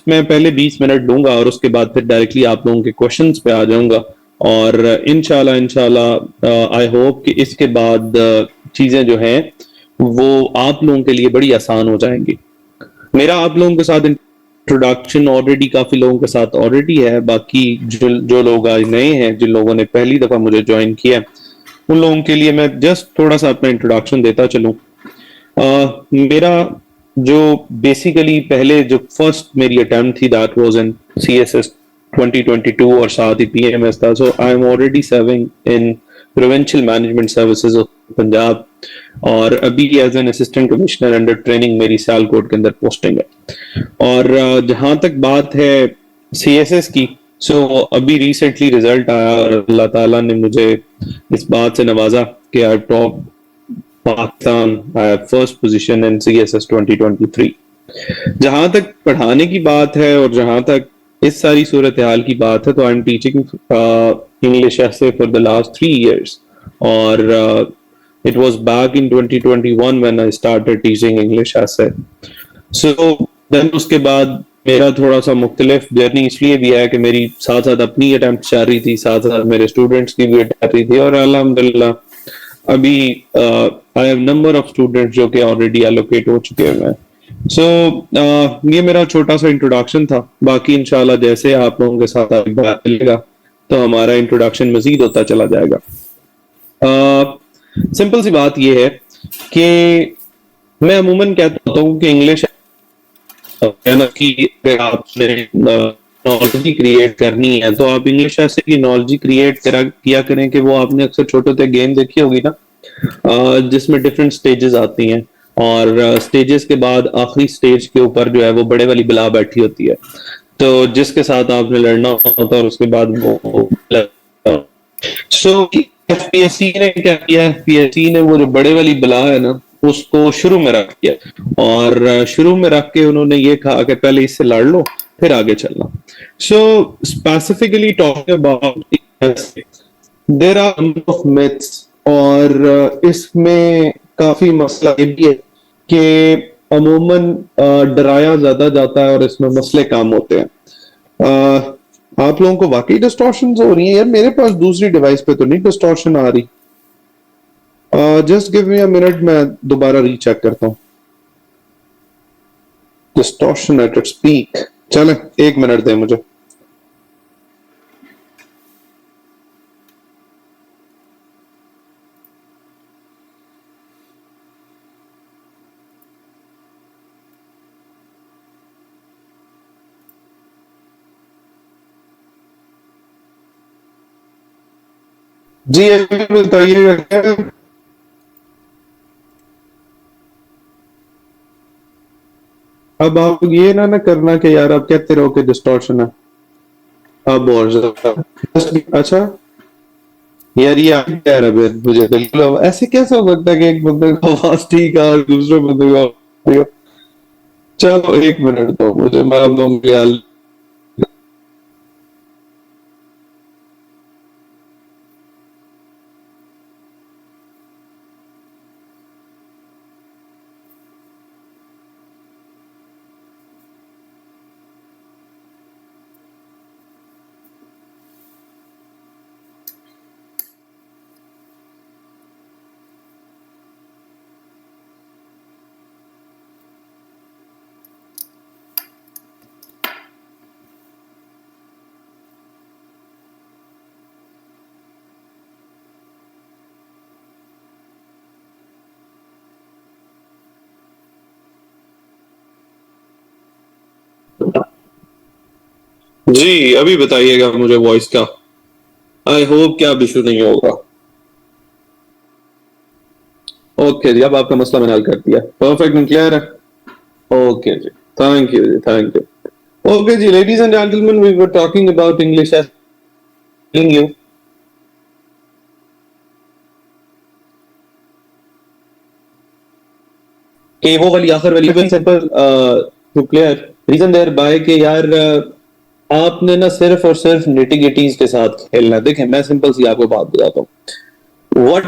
मैं पहले 20 मिनट दूंगा और उसके बाद फिर डायरेक्टली आप लोगों के क्वेश्चंस पे आ जाऊंगा। और इंशाल्लाह इंशाल्लाह आई होप कि इसके बाद चीजें जो हैं वो आप लोगों के लिए बड़ी आसान हो जाएंगी। मेरा आप लोगों के साथ इंट्रोडक्शन ऑलरेडी काफी लोगों के साथ ऑलरेडी है। बाकी जो जो लोग आज नए हैं, जिन लोगों ने पहली दफा मुझे ज्वाइन किया, उन लोगों के लिए मैं जस्ट थोड़ा सा अपना इंट्रोडक्शन देता चलूं। मेरा जो बेसिकली पहले जो फर्स्ट मेरी अटेम्प्ट थी दैट वाज इन सीएसएस 2022 और साथ ही पीएमएस था। So I am already serving in provincial management services of Punjab और अभी as an assistant commissioner under training मेरी सियालकोट के अंदर पोस्टिंग है। और जहां तक बात है सीएसएस की, सो अभी रिसेंटली रिजल्ट आया और अल्लाह ताला ने मुझे इस बात से नवाजा कि I top Pakistan first position in CSS 2023। जहां तक पढ़ाने की बात है और जहां तक इस सारी सूरत हाल की बात है, तो आई एम टीचिंग इंग्लिश ऐसे फॉर द लास्ट 3 years। और it was back in 2021 when I started teaching English essay. So then उसके बाद मेरा थोड़ा सा मुख्तलिफ जर्नी इसलिए भी है कि मेरी साथ साथ अपनी अटेम्प्ट चल रही थी, साथ साथ मेरे स्टूडेंट्स की भी चल रही थी। और अल्हम्दुलिल्लाह अभी I have number of students जो कि ऑलरेडी एलोकेट हो चुके हैं। सो ये मेरा छोटा सा इंट्रोडक्शन था। बाकी इंशाल्लाह जैसे आप लोगों के साथ बात चलेगा तो हमारा इंट्रोडक्शन मजीद होता चला जाएगा। सिंपल सी बात यह है कि मैं अमूमन कहता हूँ कि इंग्लिश की अगर आपने नॉलेज क्रिएट करनी है तो आप इंग्लिश ऐसे की नॉलेज क्रिएट किया करें कि वो आपने अक्सर छोटे होते गेम देखी होगी ना, जिसमें डिफरेंट स्टेजेस आती हैं और स्टेजेस के बाद आखिरी स्टेज के ऊपर जो है वो बड़े वाली बला बैठी होती है, तो जिसके साथ आपने लड़ना होता है और उसके बाद वो एफपीएससी ने क्या किया, एफपीएससी ने वो जो बड़े वाली बला है ना उसको शुरू में रख दिया और शुरू में रख के उन्होंने ये कहा कि पहले इससे लड़ लो फिर आगे चलना। So specifically talking about there are number of myths और इसमें काफी मसला ये भी है कि अमूमन डराया ज्यादा जाता है और इसमें मसले काम होते हैं। आप लोगों को वाकई डिस्टॉर्शन हो रही है यार? मेरे पास दूसरी डिवाइस पे तो नहीं डिस्टॉर्शन आ रही। Just give me a minute, मैं दोबारा रीचेक करता हूँ। Distortion at its peak. चले 1 मिनट दे मुझे। जी अभी बताइएगा। अब आप ये ना करना कि यार आप कहते रहो कि डिस्टॉर्शन है। अब और ज्यादा अच्छा यार ये आप कह रहे हैं मुझे बिल्कुल ऐसे कैसे हो सकता है कि एक बंदे का आवाज ठीक है और दूसरे बंदे का। चलो 1 मिनट दो मुझे, मैं अब ख्याल। जी अभी बताइएगा मुझे वॉइस का। आई होप क्या इशू नहीं होगा। ओके जी, अब आपका मसला मैंने हल कर दिया। परफेक्ट एंड क्लियर है। ओके जी, थैंक यू जी, थैंक यू। ओके जी, ladies and gentleman, we were talking about English as you कि वो वाली आखिर वाली very simple to clear reason thereby कि यार आपने ना सिर्फ और सिर्फ निटिगिटीज के साथ खेलना है। देखें मैं सिंपल सी आपको बात बताता हूँ। What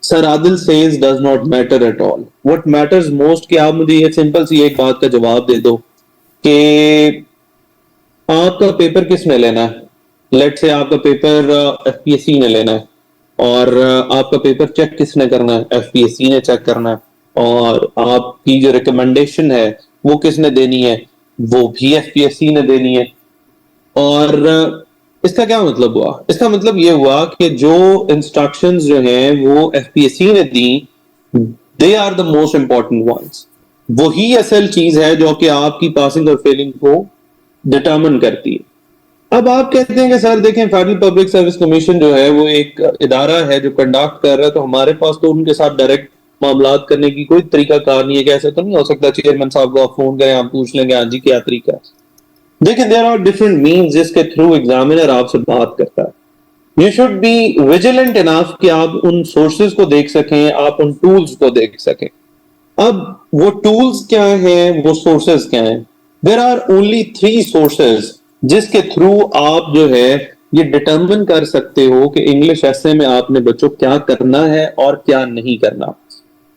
sir Adil says does not matter at all. What matters most कि आप मुझे ये सिंपल सी एक बात का जवाब दे दो कि आपका पेपर किसने लेना है। लेट से आपका पेपर एफपीएससी ने लेना है, और आपका पेपर चेक किसने करना है, एफपीएससी ने चेक करना है, और आपकी जो रिकमेंडेशन है वो किसने देनी है, वो भी एफपीएससी ने देनी है। और इसका क्या मतलब हुआ, इसका मतलब ये हुआ कि जो इंस्ट्रक्शंस जो हैं वो एफपीएससी ने दी, they are the most important ones. वही असल चीज है जो कि आपकी पासिंग और फेलिंग को डिटरमिन करती है। अब आप कहते हैं कि सर देखें, फेडरल पब्लिक सर्विस कमीशन जो है वो एक इदारा है जो कंडक्ट कर रहा है, तो हमारे पास तो उनके साथ डायरेक्ट मामलात करने की कोई तरीका कार नहीं है। कैसे तो नहीं हो सकता चेयरमैन साहब को आप फोन करें, आप पूछ लेंगे हाँ जी क्या तरीका है। देखिए, देयर आर डिफरेंट मीन्स जिसके थ्रू एग्जामिनर आपसे बात करता है। You should be vigilant enough कि आप उन सोर्सेज को देख सकें, आप उन टूल्स को देख सकें। अब वो टूल्स क्या हैं, वो सोर्सेज क्या हैं। देयर आर ओनली 3 सोर्सेज जिसके थ्रू आप जो है ये डिटरमिन कर सकते हो कि इंग्लिश ऐसे में आपने बच्चों क्या करना है और क्या नहीं करना।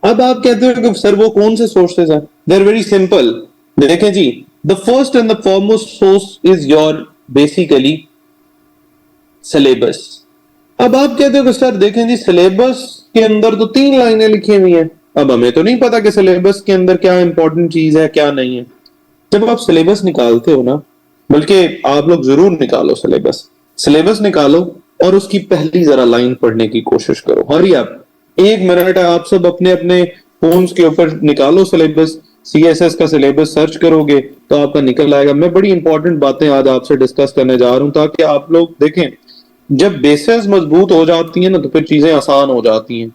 अब आप कहते हो कि सर वो कौन से सोर्सेज हैं। They are very simple. देखें जी, the first and the foremost source is your basically syllabus. अब आप कहते हो कि सर देखें जी, सिलेबस के अंदर तो 3 लाइनें लिखी हुई हैं। अब हमें तो नहीं पता कि सिलेबस के अंदर क्या इंपॉर्टेंट चीज है क्या नहीं है। जब आप सिलेबस निकालते हो ना, बल्कि आप लोग जरूर निकालो सिलेबस, सिलेबस निकालो और उसकी पहली जरा लाइन पढ़ने की कोशिश करो। हरी आप 1 मिनट है, आप सब अपने अपने फोन्स के ऊपर निकालो सिलेबस, सीएसएस का सिलेबस सर्च करोगे तो आपका निकल आएगा। मैं बड़ी इंपॉर्टेंट बातें आज आपसे डिस्कस करने जा रहा हूं ताकि आप लोग देखें, जब बेसिस मजबूत हो जाती है ना तो फिर चीजें आसान हो जाती हैं।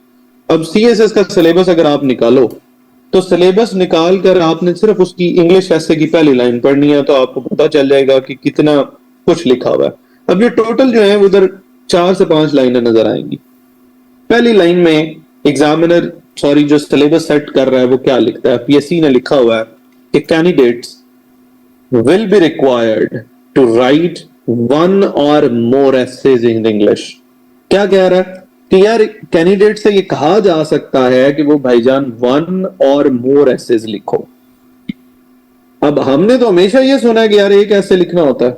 अब सीएसएस का सिलेबस अगर आप निकालो तो सिलेबस निकाल कर आपने सिर्फ उसकी इंग्लिश ऐसे की पहली लाइन पढ़नी है, तो आपको पता चल जाएगा कि कितना कुछ लिखा हुआ है। अब ये टोटल जो है उधर 4 से 5 लाइनें नजर आएंगी। पहली लाइन में एग्जामिनर जो सिलेबस सेट कर रहा है वो क्या लिखता है, पीएससी ने लिखा हुआ है कि candidates will be required to write 1 or more essays in English। क्या कह रहा है कि यार कैंडिडेट से ये कहा जा सकता है कि वो भाईजान 1 or more essays लिखो। अब हमने तो हमेशा ये सुना है कि यार एक ऐसे लिखना होता है।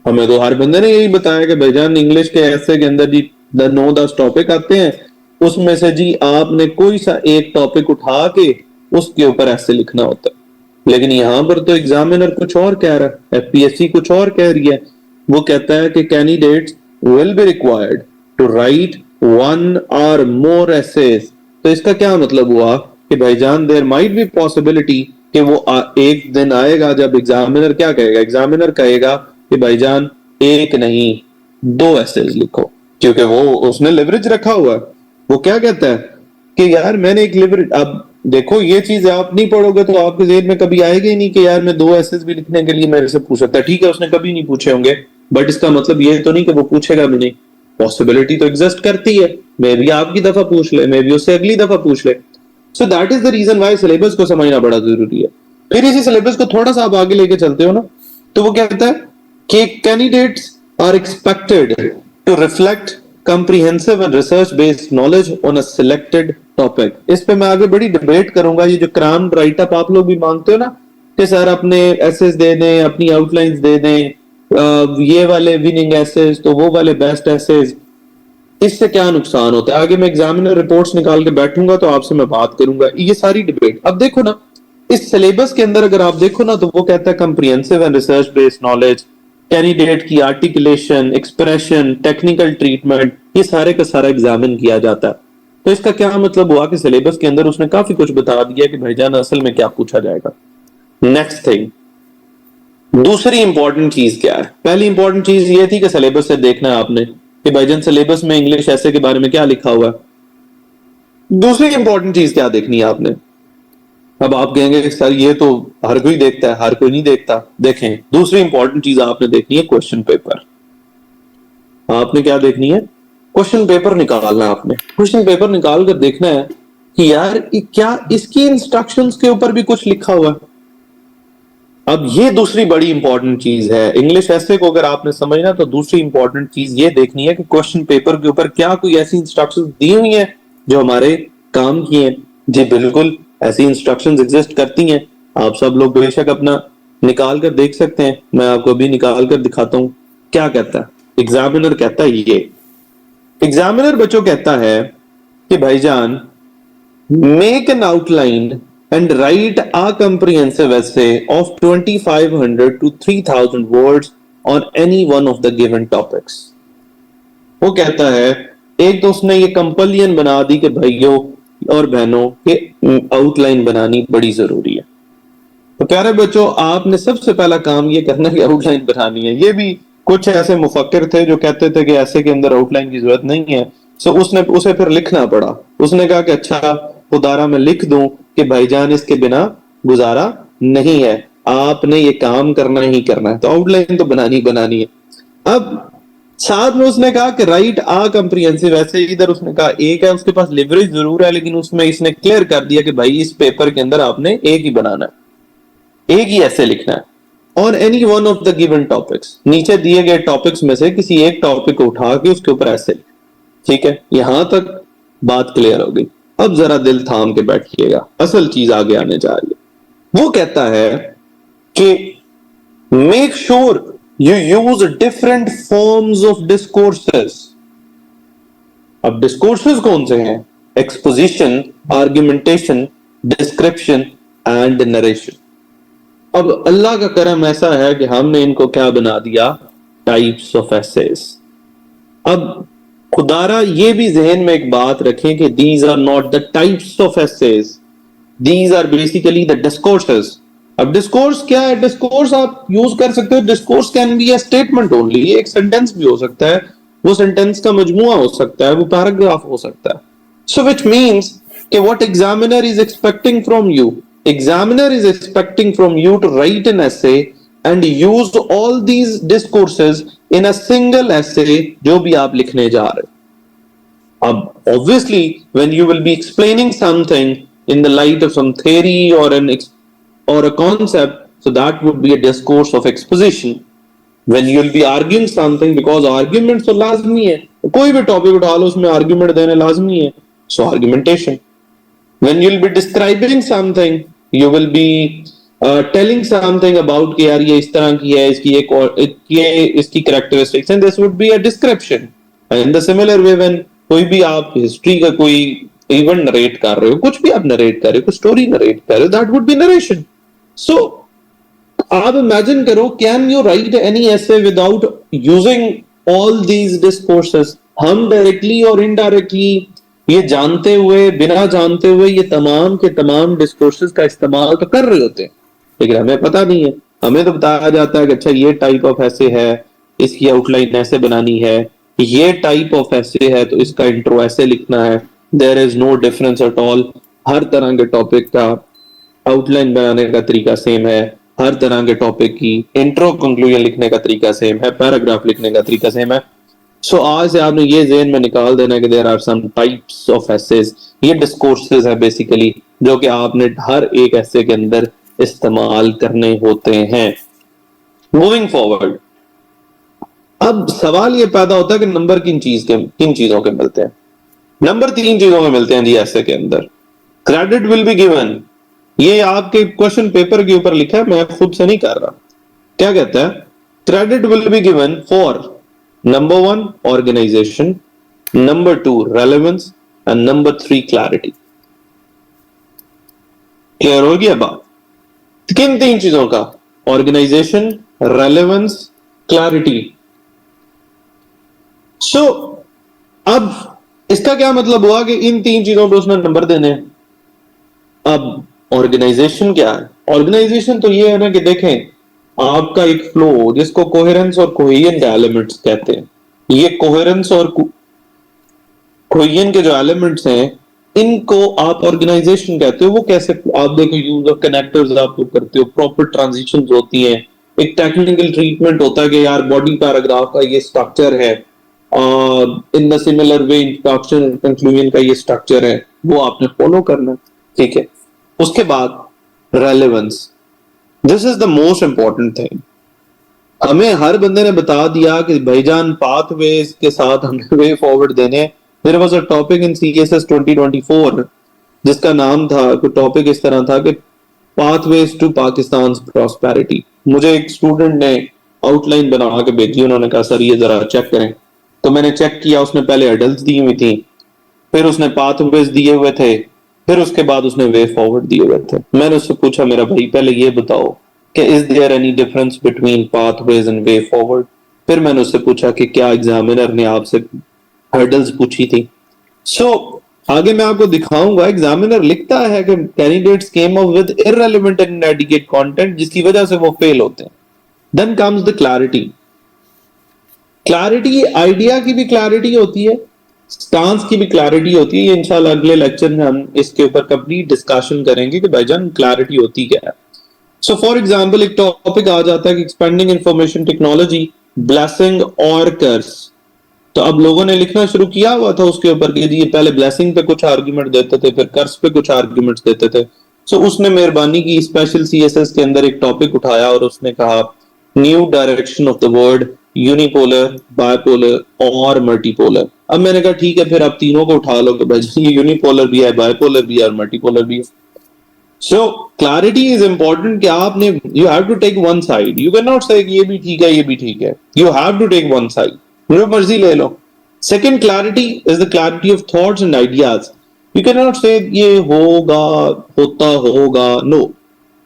हमें तो हर बंदे ने यही बताया कि भाईजान इंग्लिश के ऐसे के अंदर जी 9-10 टॉपिक आते हैं, उसमें से जी आपने कोई सा एक टॉपिक उठा के उसके ऊपर ऐसे लिखना होता है। लेकिन यहां पर तो एग्जामिनर कुछ और कह रहा है, एफपीएससी कुछ और कह रही है। वो कहता है कि candidates will be required to write 1 or more essays। तो इसका क्या मतलब हुआ कि भाईजान देयर माइट बी पॉसिबिलिटी कि वो एक दिन आएगा जब एग्जामिनर क्या कहेगा, एग्जामिनर कहेगा कि भाईजान 1 नहीं 2 essays लिखो, क्योंकि वो उसने लिवरेज रखा हुआ है। वो क्या कहता है कि यार मैंने एक लिवरेज। अब देखो ये चीज आप नहीं पढ़ोगे तो आपके जेहन में कभी आएगा ही नहीं कि यार मैं 2 essays भी लिखने के लिए मेरे से पूछ सकता है। ठीक है, उसने कभी नहीं पूछे होंगे, बट इसका मतलब ये तो नहीं कि वो पूछेगा भी नहीं। पॉसिबिलिटी तो एग्जिस्ट करती है, मे भी आपकी दफा पूछ ले, मे भी उससे अगली दफा पूछ ले। So that is the reason why syllabus को समझना बड़ा जरूरी है। फिर इसी सिलेबस को थोड़ा सा आप आगे लेके चलते हो ना, तो वो कहता है कि candidates are expected to reflect comprehensive and research based knowledge on a selected topic। इस पे मैं आगे बड़ी डिबेट करूंगा। ये जो क्राम राइटअप आप लोग भी मांगते हो ना कि सर अपने एसेस दे दें, अपनी आउटलाइंस दे दें, ये वाले विनिंग एसेस तो वो वाले बेस्ट एसेस, इससे क्या नुकसान होता है। आगे मैं एग्जामिनर रिपोर्ट्स निकाल के बैठूंगा तो आपसे मैं बात करूंगा ये सारी डिबेट। अब देखो ना, इस सिलेबस के अंदर अगर आप देखो ना तो वो कहता है comprehensive and research based knowledge, candidate की आर्टिकुलेशन, एक्सप्रेशन, टेक्निकल ट्रीटमेंट, ये सारे का सारा एग्जामिन किया जाता है। तो इसका क्या मतलब हुआ कि सिलेबस के अंदर उसने काफी कुछ बता दिया कि भाईजान असल में क्या पूछा जाएगा। नेक्स्ट थिंग, दूसरी इंपॉर्टेंट चीज क्या है। पहली इंपॉर्टेंट चीज ये थी कि सिलेबस से देखना है आपने कि भाईजान सिलेबस में इंग्लिश ऐसे के बारे में क्या लिखा हुआ है। दूसरी इंपॉर्टेंट चीज क्या देखनी है आपने। अब आप कहेंगे सर ये तो हर कोई देखता है, हर कोई नहीं देखता। देखें, दूसरी इंपॉर्टेंट चीज आपने देखनी है क्वेश्चन पेपर। आपने क्या देखनी है, क्वेश्चन पेपर निकालना है। आपने क्वेश्चन पेपर निकाल कर देखना है कि यार क्या इसकी इंस्ट्रक्शंस के ऊपर भी कुछ लिखा हुआ है। अब ये दूसरी बड़ी इंपॉर्टेंट चीज है। इंग्लिश ऐसे को अगर आपने समझना तो दूसरी इंपॉर्टेंट चीज ये देखनी है कि क्वेश्चन पेपर के ऊपर क्या कोई ऐसी इंस्ट्रक्शंस दी हुई हैं जो हमारे काम की हैं। जी बिल्कुल, ऐसी इंस्ट्रक्शंस एग्जिस्ट करती हैं। आप सब लोग बेशक अपना निकाल कर देख सकते हैं, मैं आपको अभी निकाल कर दिखाता हूं क्या कहता है एग्जामिनर। कहता है ये एग्जामिनर बच्चों कहता है कि भाईजान make an outline and write a comprehensive essay of 2500 to 3000 words on any one of the given topics। वो कहता है एक तो उसने ये कंपल्शन बना दी कि भाइयों और बहनों के आउटलाइन बनानी बड़ी जरूरी है। तो प्यारे बच्चों आपने सबसे पहला काम ये करना कि आउटलाइन बनानी है। ये भी कुछ ऐसे मुफक्किर थे जो कहते थे कि ऐसे के अंदर आउटलाइन की जरूरत नहीं है, सो उसने उसे फिर लिखना पड़ा। उसने कहा कि अच्छा खुदारा मैं लिख दूं कि भाईजान इसके बिना गुजारा नहीं है, आपने ये काम करना ही करना है, तो आउटलाइन तो बनानी बनानी है। अब साथ में उसने कहा कि राइट आ कंप्रिहेंसिव, ऐसे इधर उसने कहा एक है उसके पास लिवरेज जरूर है, लेकिन उसमें इसने क्लियर कर दिया कि भाई इस पेपर के अंदर आपने एक ही बनाना है, एक ही ऐसे लिखना है on any one of the given topics. नीचे दिए गए टॉपिक्स में से किसी एक टॉपिक को उठा के उसके ऊपर ऐसे, ठीक है, यहां तक बात क्लियर हो गई। अब जरा दिल थाम के बैठिएगा, असल चीज आगे आने जा रही है। वो कहता है कि make sure you use different forms of discourses. अब डिस्कोर्सेस कौन से हैं? Exposition, argumentation, description and narration. अब अल्लाह का करम ऐसा है कि हमने इनको क्या बना दिया? Types of essays. अब खुदारा ये भी जहन में एक बात रखें कि these are not the types of essays, these are basically the discourses. अब डिस्कोर्स क्या है? डिस्कोर्स आप यूज कर सकते हो, discourse can be a statement only, एक सेंटेंस भी हो सकता है, वो सेंटेंस का मजमुआ हो सकता है, वो पैराग्राफ हो सकता है। सो व्हिच मींस कि what examiner is expecting from you, examiner is expecting from you to write an essay and use all these discourses in a single essay जो भी आप लिखने जा रहे हो। अब obviously when you will be explaining something in the light of some theory or a concept, so that would be a discourse of exposition। when you will be arguing something, because arguments तो लाजमी है, कोई भी topic उठा लो उसमें argument देने लाजमी है, so argumentation। when you will be describing something, you will be telling something about कि यार ये इस तरह की है, इसकी एक और ये इसकी characteristics, and this would be a description. In the similar way when कोई भी आप हिस्ट्री का कोई इवेंट नरेट कर रहे हो, कुछ भी आप नरेट कर रहे हो, कोई स्टोरी नरेट कर रहे हो, दैट वुड बी नरेशन। सो आप इमेजिन करो, can you right any essay without using all these discourses? हम डायरेक्टली और इनडायरेक्टली ये जानते हुए बिना जानते हुए ये तमाम के तमाम डिस्कोर्सेस का इस्तेमाल तो कर रहे होते हैं, लेकिन हमें पता नहीं है। हमें तो बताया जाता है कि अच्छा ये टाइप ऑफ ऐसे है, इसकी आउटलाइन ऐसे बनानी है, ये टाइप ऑफ ऐसे है तो इसका इंट्रो ऐसे लिखना है। There is no difference at all. हर तरह के टॉपिक का आउटलाइन बनाने का तरीका सेम है, हर तरह के टॉपिक की इंट्रो कंक्लूजन लिखने का तरीका सेम है, पैराग्राफ लिखने का तरीका सेम है। सो आज से आपने ये ज़हन में निकाल देना है कि there are some types of essays. ये डिस्कोर्सेज है बेसिकली जो कि आपने हर एक ऐसे के अंदर इस्तेमाल करने होते हैं। मूविंग फॉरवर्ड, अब सवाल ये पैदा होता है कि नंबर किन चीजों के मिलते हैं? नंबर 3 चीजों में मिलते हैं जी ऐसे के अंदर। क्रेडिट विल बी गिवन, ये आपके क्वेश्चन पेपर के ऊपर लिखा है, मैं खुद से नहीं कर रहा। क्या कहता है? Credit will be given for number 1 organisation, number 2 relevance and number 3 clarity. Clear हो गया बात? किन 3 चीजों का? Organisation, relevance, clarity. सो अब इसका क्या मतलब हुआ कि इन 3 चीजों पर उसने नंबर देने। अब ऑर्गेनाइजेशन क्या है? ऑर्गेनाइजेशन तो ये है ना कि देखें, आपका एक फ्लो जिसको कोहेरेंस और कोहेजन के एलिमेंट्स कहते हैं, ये कोहेरेंस और कोहेजन के जो एलिमेंट्स हैं इनको आप ऑर्गेनाइजेशन कहते हो। वो कैसे? आप देखो, यूज ऑफ कनेक्टर्स आप करते हो, प्रॉपर ट्रांजिशंस होती हैं, एक टेक्निकल ट्रीटमेंट होता है कि यार बॉडी पैराग्राफ का ये स्ट्रक्चर है, in the similar way introduction और कंक्लूजन का ये स्ट्रक्चर है, वो आपने फॉलो करना, ठीक है। उसके बाद relevance, this is the most important thing. हमें हर बंदे ने बता दिया कि भाईजान पाथवेज के साथ हमें वे फॉरवर्ड देने। There was a topic in CSS 2024 जिसका नाम था, कोई टॉपिक इस तरह था कि पाथवेज टू पाकिस्तान प्रॉस्पेरिटी। मुझे एक स्टूडेंट ने आउटलाइन बना के भेजी, उन्होंने कहा सर ये जरा चेक करें। तो मैंने चेक किया, उसने पहले हर्डल्स दी हुई थी, फिर उसने पाथवेज दिए हुए थे, फिर उसके बाद उसने वे फॉरवर्ड दिए हुए थे। मैंने उससे पूछा मेरा भाई पहले ये बताओ कि is there any difference between pathways and way forward. फिर मैंने उससे पूछा कि क्या एग्जामिनर ने आपसे हर्डल्स पूछी थी। सो आगे मैं आपको दिखाऊंगा, एग्जामिनर लिखता है कि candidates came up with irrelevant and inadequate content, जिसकी वजह से वो फेल होते हैं। Then comes the clarity. Clarity idea की भी क्लैरिटी होती है, स्टांस की भी क्लैरिटी होती है। ये इंशाल्लाह अगले लेक्चर में हम इसके ऊपर कंप्लीट डिस्कशन करेंगे कि भाईजान क्लैरिटी होती क्या है। सो फॉर एग्जांपल एक टॉपिक आ जाता है कि एक्सपेंडिंग इंफॉर्मेशन टेक्नोलॉजी, ब्लेसिंग और कर्स। तो अब लोगों ने लिखना शुरू किया हुआ था उसके ऊपर कि जी पहले ब्लेसिंग पे कुछ आर्ग्यूमेंट देते थे, फिर कर्स पे कुछ आर्ग्यूमेंट्स देते थे। सो उसने मेहरबानी की स्पेशल सीएसएस के अंदर एक टॉपिक उठाया और उसने कहा new direction of the word unipolar, bipolar और मल्टीपोलर। अब मैंने कहा ठीक है, फिर आप तीनों को उठा लो कि भाई ये यूनिपोलर भी है, बायपोलर भी है और मल्टीपोलर भी है। सो क्लैरिटी इज इंपॉर्टेंट कि आपने you have to take one side. You can not say ये भी ठीक है ये भी ठीक है, you have to take one side, जो मर्जी ले लो। Second clarity is the clarity of thoughts and ideas. You can not say ये होगा, होता होगा, no.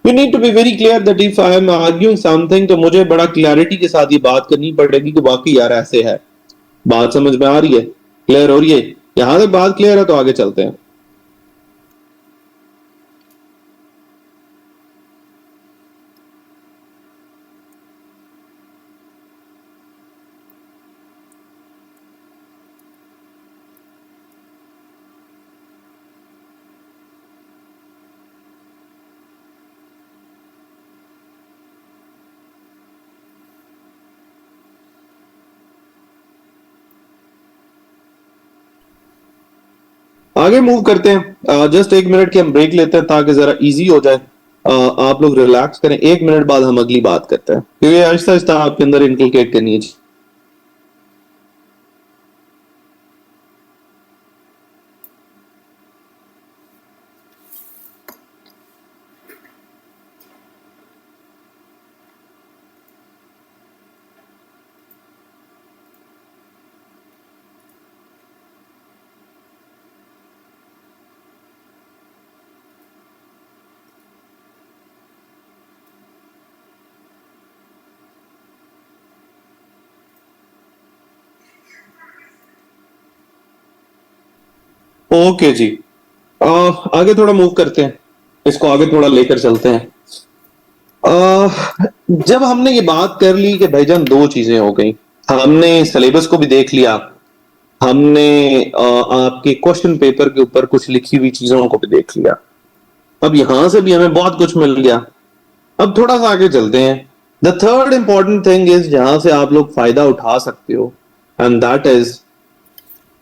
You need to be very clear that if I am arguing something, तो मुझे बड़ा क्लैरिटी के साथ ये बात करनी पड़ेगी कि वाकई यार ऐसे है। बात समझ में आ रही है, क्लियर हो रही है? यहां तक बात क्लियर है तो आगे चलते हैं। आगे मूव करते हैं। जस्ट एक मिनट की हम ब्रेक लेते हैं ताकि जरा इजी हो जाए। आप लोग रिलैक्स करें, एक मिनट बाद हम अगली बात करते हैं, क्योंकि आहिस्ता आहिस्ता आपके अंदर इनकलकेट करनी है। ओके जी, आगे थोड़ा मूव करते हैं, इसको आगे थोड़ा लेकर चलते हैं। जब हमने ये बात कर ली कि भाईजान दो चीजें हो गई, हमने सिलेबस को भी देख लिया, हमने आपके क्वेश्चन पेपर के ऊपर कुछ लिखी हुई चीजों को भी देख लिया, अब यहां से भी हमें बहुत कुछ मिल गया। अब थोड़ा सा आगे चलते हैं। The third important thing is जहां से आप लोग फायदा उठा सकते हो, and that is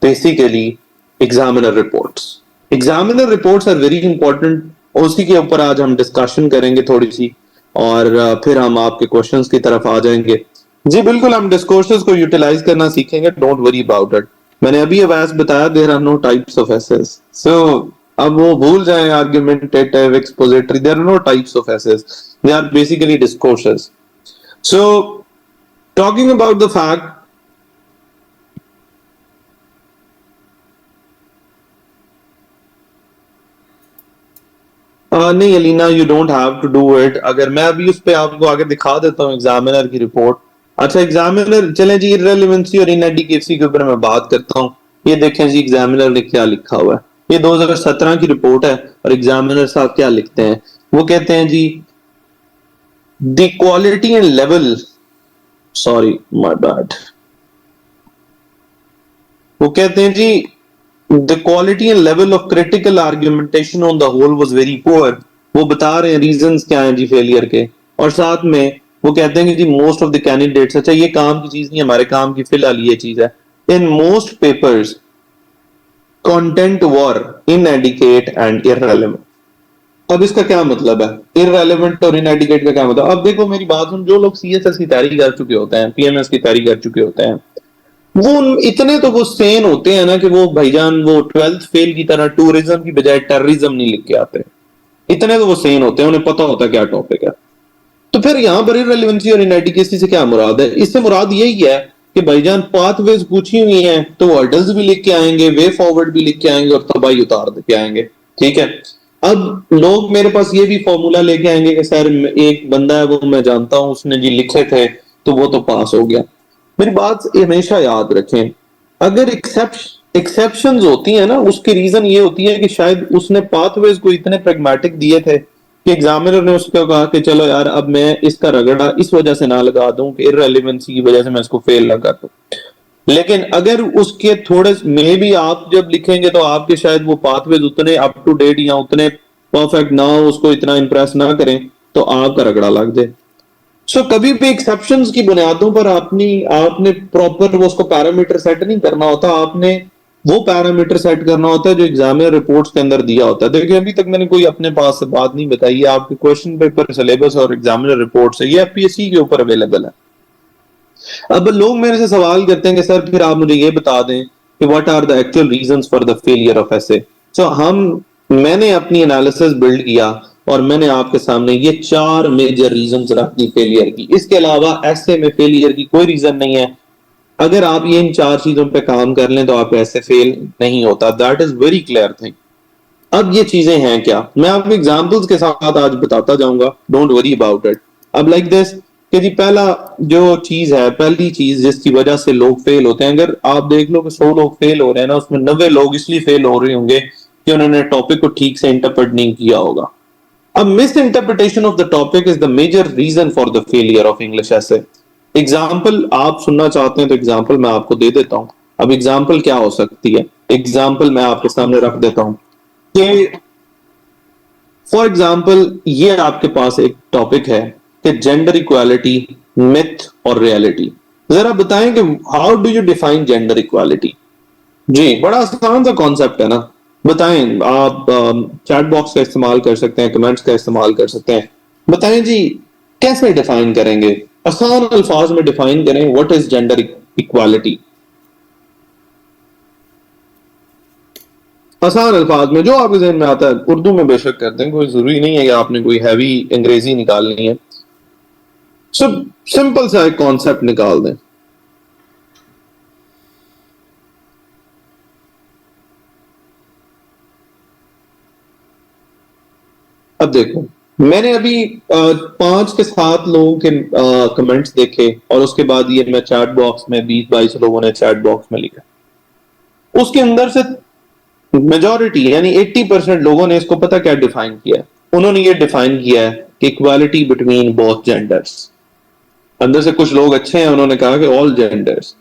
basically examiner reports. Examiner reports are very important, उसी के ऊपर आज हम डिस्कशन करेंगे थोड़ी सी, और फिर हम आपके क्वेश्चंस की तरफ आ जाएंगे। जी बिल्कुल, हम डिस्कोर्सेस को यूटिलाइज करना सीखेंगे, डोंट वरी अबाउट इट। मैंने अभी अवैस बताया there are no types of essays, so अब वो भूल जाएं argumentative, expository, there are no types of essays, they are basically discourses. So talking about the fact, नहीं Alina, you don't have to do it. अगर मैं अभी उस पे आपको आगे दिखा देता हूँ एग्जामिनर की रिपोर्ट। अच्छा एग्जामिनर, चलें जी, इररेलेवेंसी और इनएडिक्वेसी के ऊपर मैं बात करता हूँ। ये देखें जी एग्जामिनर ने क्या लिखा हुआ है, ये 2017 की रिपोर्ट है, और एग्जामिनर साहब क्या लिखते हैं, वो कहते हैं जी the quality and level, sorry my bad, वो कहते हैं जी the quality and level of critical argumentation on the whole was very poor। वो बता रहे हैं रीजंस क्या हैं जी फेलियर के, और साथ में वो कहते हैं कि जी मोस्ट ऑफ द कैंडिडेट्स, अच्छा ये काम की चीज नहीं, हमारे काम की फिलहाल ये चीज है, in most papers content were inadequate and irrelevant. अब इसका क्या मतलब है, इररेलेवेंट और इनएडिकेट का क्या मतलब? अब देखो मेरी बात सुन, जो लोग सीएसएस की तैयारी कर चुके होते हैं, पीएमएस की तैयारी कर चुके होते हैं, वो इतने तो वो सेन होते हैं ना कि वो भाईजान वो 12th फेल की तरह टूरिज्म की बजाय टेररिज्म नहीं लिख के आते। इतने तो वो सेन होते हैं, उन्हें पता होता है क्या टॉपिक है। तो फिर यहां पर इररिलेवेंसी और इनएडिक्वेसी से क्या मुराद है? इससे मुराद यही है कि भाईजान पाथवेज पूछी हुई हैं तो हर्डल्स भी लिख के आएंगे, वे फॉरवर्ड भी लिख के आएंगे और तबाही उतार के आएंगे। ठीक है, अब लोग मेरे पास ये भी फॉर्मूला लेके आएंगे कि सर एक बंदा है वो मैं जानता हूं, उसने जी लिखे थे तो वो तो पास हो गया। मेरी बात हमेशा याद रखें, अगर एक्सेप्शंस होती है ना, उसकी रीजन ये होती है कि शायद उसने पाथवेज को इतने प्रैग्मेटिक दिए थे कि एग्जामिनर ने उसको कहा कि चलो यार अब मैं इसका रगड़ा इस वजह से ना लगा दूं कि इररिलेवेंसी की वजह से मैं इसको फेल ना कर दूं। लेकिन अगर उसके थोड़े मे भी आप जब लिखेंगे तो आपके शायद वो पाथवेज उतने अप टू डेट या उतने परफेक्ट ना हो, उसको इतना इंप्रेस ना करें तो आपका रगड़ा लग जाए। सो कभी भी एक्सेप्शंस की बुनियादों पर आपने प्रॉपर वो उसको पैरामीटर सेट नहीं करना होता, आपने वो पैरामीटर सेट करना होता है जो एग्जामिनर रिपोर्ट्स के अंदर दिया होता है। देखिए अभी तक मैंने कोई अपने पास से बात नहीं बताई है, आपके क्वेश्चन पेपर सिलेबस और एग्जामिनर रिपोर्ट से ये एफपीएससी के ऊपर अवेलेबल है। अब लोग मेरे से सवाल करते हैं कि सर फिर आप मुझे ये बता दें कि what are the actual reasons for the failure of essay. So मैंने अपनी एनालिसिस बिल्ड किया और मैंने आपके सामने ये 4 मेजर रीजंस रख दी फेलियर की। इसके अलावा ऐसे में फेलियर की कोई रीजन नहीं है। अगर आप ये इन 4 चीजों पे काम कर लें तो आप ऐसे फेल नहीं होता। That is very clear thing. अब ये चीजें हैं क्या, मैं आपको एग्जांपल्स के साथ आज बताता जाऊंगा, डोंट वरी अबाउट इट। अब लाइक दिस कि जी पहला जो चीज है, पहली चीज जिसकी वजह से लोग फेल होते हैं, अगर आप देख लो कि 100 लोग फेल हो रहे हैं ना, उसमें 90 लोग इसलिए फेल हो रहे होंगे कि उन्होंने टॉपिक को ठीक से इंटरप्रेट नहीं किया होगा। अब misinterpretation of the topic is the major reason for the failure of English essay. Example आप सुनना चाहते हैं तो एग्जाम्पल मैं आपको दे देता हूं। अब एग्जाम्पल क्या हो सकती है, एग्जाम्पल मैं आपके सामने रख देता हूं कि फॉर एग्जाम्पल ये आपके पास एक टॉपिक है कि जेंडर इक्वालिटी, मिथ और रियलिटी। जरा बताएं कि how do you define gender equality? जी बड़ा आसान सा कॉन्सेप्ट है ना, बताएं। आप चैट बॉक्स का इस्तेमाल कर सकते हैं, कमेंट्स का इस्तेमाल कर सकते हैं। बताएं जी कैसे डिफाइन करेंगे, आसान अल्फाज में डिफाइन करें व्हाट इज जेंडर इक्वालिटी। आसान अल्फाज में जो आपके जहन में आता है, उर्दू में बेशक करते हैं, कोई जरूरी नहीं है कि आपने कोई हैवी अंग्रेजी निकालनी है। सब सिंपल सा एक कॉन्सेप्ट निकाल दें। अब देखो मैंने अभी 5 के 7 लोगों के कमेंट्स देखे और उसके बाद ये मैं चैट बॉक्स में 20-22 लोगों ने चैट बॉक्स में लिखा। उसके अंदर से मेजॉरिटी यानी 80% लोगों ने इसको पता क्या डिफाइन किया है? उन्होंने ये डिफाइन किया है कि इक्वालिटी बिटवीन बोथ जेंडर्स। अंदर से कुछ लोग अच्छे हैं, उन्होंने कहा कि ऑल जेंडर्स।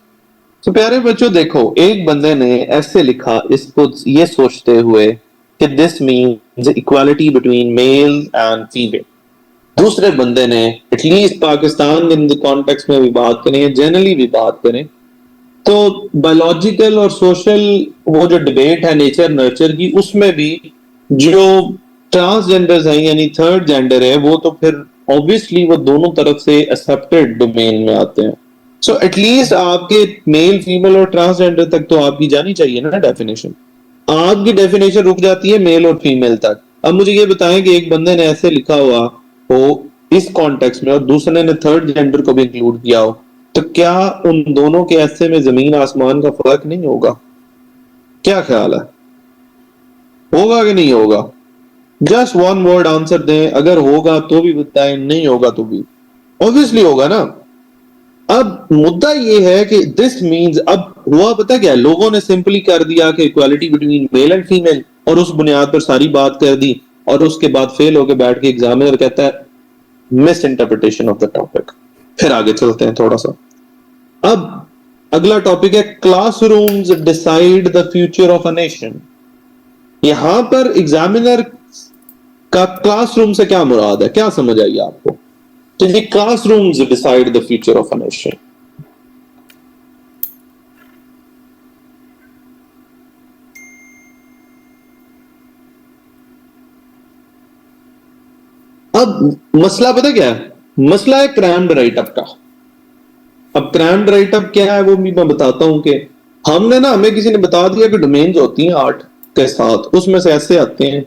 तो प्यारे बच्चों देखो, एक बंदे ने ऐसे लिखा इसको ये सोचते हुए कि this means equality between male and female. दूसरे बंदे ने at least Pakistan in the context में भी बात करें, जनरली भी बात करें, तो बायोलॉजिकल और सोशल वो जो डिबेट है नेचर नर्चर की, उसमें भी जो ट्रांसजेंडर्स हैं यानी थर्ड जेंडर है, वो तो फिर ऑब्वियसली वो दोनों तरफ से एक्सेप्टेड डोमेन में आते हैं। सो एटलीस्ट आपके मेल फीमेल और ट्रांसजेंडर तक तो आपकी जानी चाहिए ना डेफिनेशन। आपकी डेफिनेशन रुक जाती है मेल और फीमेल तक। अब मुझे ये बताएं कि एक बंदे ने ऐसे लिखा हुआ हो इस कॉन्टेक्स्ट में और दूसरे ने थर्ड जेंडर को भी इंक्लूड किया हो, तो क्या उन दोनों के ऐसे में जमीन आसमान का फर्क नहीं होगा? क्या ख्याल है, होगा कि नहीं होगा? जस्ट वन वर्ड आंसर दें, अगर होगा तो भी बताएं, नहीं होगा तो भी। ऑब्वियसली होगा ना। अब मुद्दा ये है कि दिस मींस, अब हुआ पता क्या है, लोगों ने सिंपली कर दिया कि equality between male and female और उस बुनियाद पर सारी बात कर दी और उसके बाद फेल होकर बैठ के एग्जामिनर कहता है miss interpretation of the topic. फिर आगे चलते हैं थोड़ा सा। अब अगला टॉपिक है classrooms decide the future of a nation. यहां पर एग्जामिनर का क्लासरूम से क्या मुराद है, क्या समझ आई आपको? तो ये classrooms decide the future of a nation. अब मसला पता क्या है, मसला है क्रैम्ड राइटअप का। अब क्रैम्ड राइटअप क्या है वो भी मैं बताता हूं कि हमने ना, हमें किसी ने बता दिया कि डोमेन्स होती हैं 8 के साथ, उसमें से ऐसे आते हैं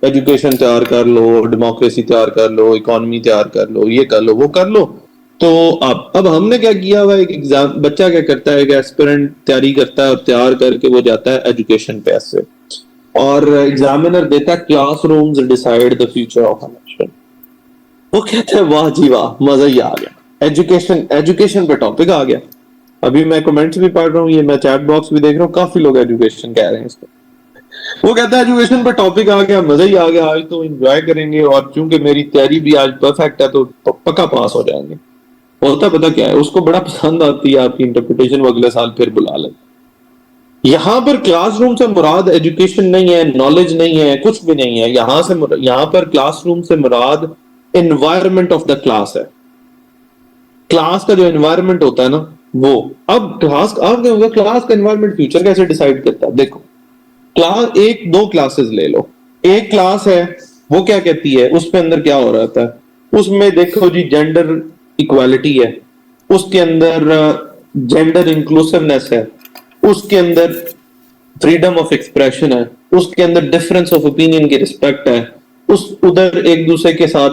एजुकेशन तैयार कर लो, डेमोक्रेसी तैयार कर लो, इकोनॉमी तैयार कर लो, ये कर लो, वो कर लो। तो अब हमने क्या किया हुआ, एक एग्जाम, बच्चा क्या करता है, एक एस्पिरेंट तैयारी करता है और तैयार करके वो जाता है एजुकेशन पे ऐसे, और एग्जामिनर देता है classrooms decide the future of a nation. वो कहते हैं वाह जी वाह, मजा ही आ गया, एजुकेशन एजुकेशन पे टॉपिक आ गया। अभी मैं कमेंट्स भी पढ़ रहा हूँ, ये मैं चैट बॉक्स भी देख रहा हूँ, काफी लोग एजुकेशन कह रहे हैं इसको। वो कहता है एजुकेशन पे टॉपिक आ गया, मजा ही आ गया, आज तो एंजॉय करेंगे, और चूंकि मेरी तैयारी भी आज परफेक्ट है तो पक्का पास हो जाएंगे। होता पता क्या है, उसको बड़ा पसंद आती है आपकी इंटरप्रिटेशन, वो अगले साल फिर बुला ले। यहाँ पर क्लासरूम से मुराद एजुकेशन नहीं है, नॉलेज नहीं है, कुछ भी नहीं है। यहाँ पर क्लासरूम से मुराद एनवायरनमेंट ऑफ द क्लास है। क्लास का जो एनवायरनमेंट होता है ना, वो अब क्लास, अब क्या होगा, क्लास का एनवायरनमेंट फ्यूचर कैसे डिसाइड करता है। देखो, क्लास, एक दो क्लासेस ले लो, एक क्लास है, वो क्या कहती है, उसके अंदर क्या हो रहा था, उसमें देखो जी जेंडर इक्वालिटी है, उसके अंदर जेंडर इंक्लूसिवनेस है, उसके अंदर फ्रीडम ऑफ एक्सप्रेशन है, उसके अंदर डिफरेंस ऑफ ओपिनियन की रिस्पेक्ट है, उस उधर एक दूसरे के साथ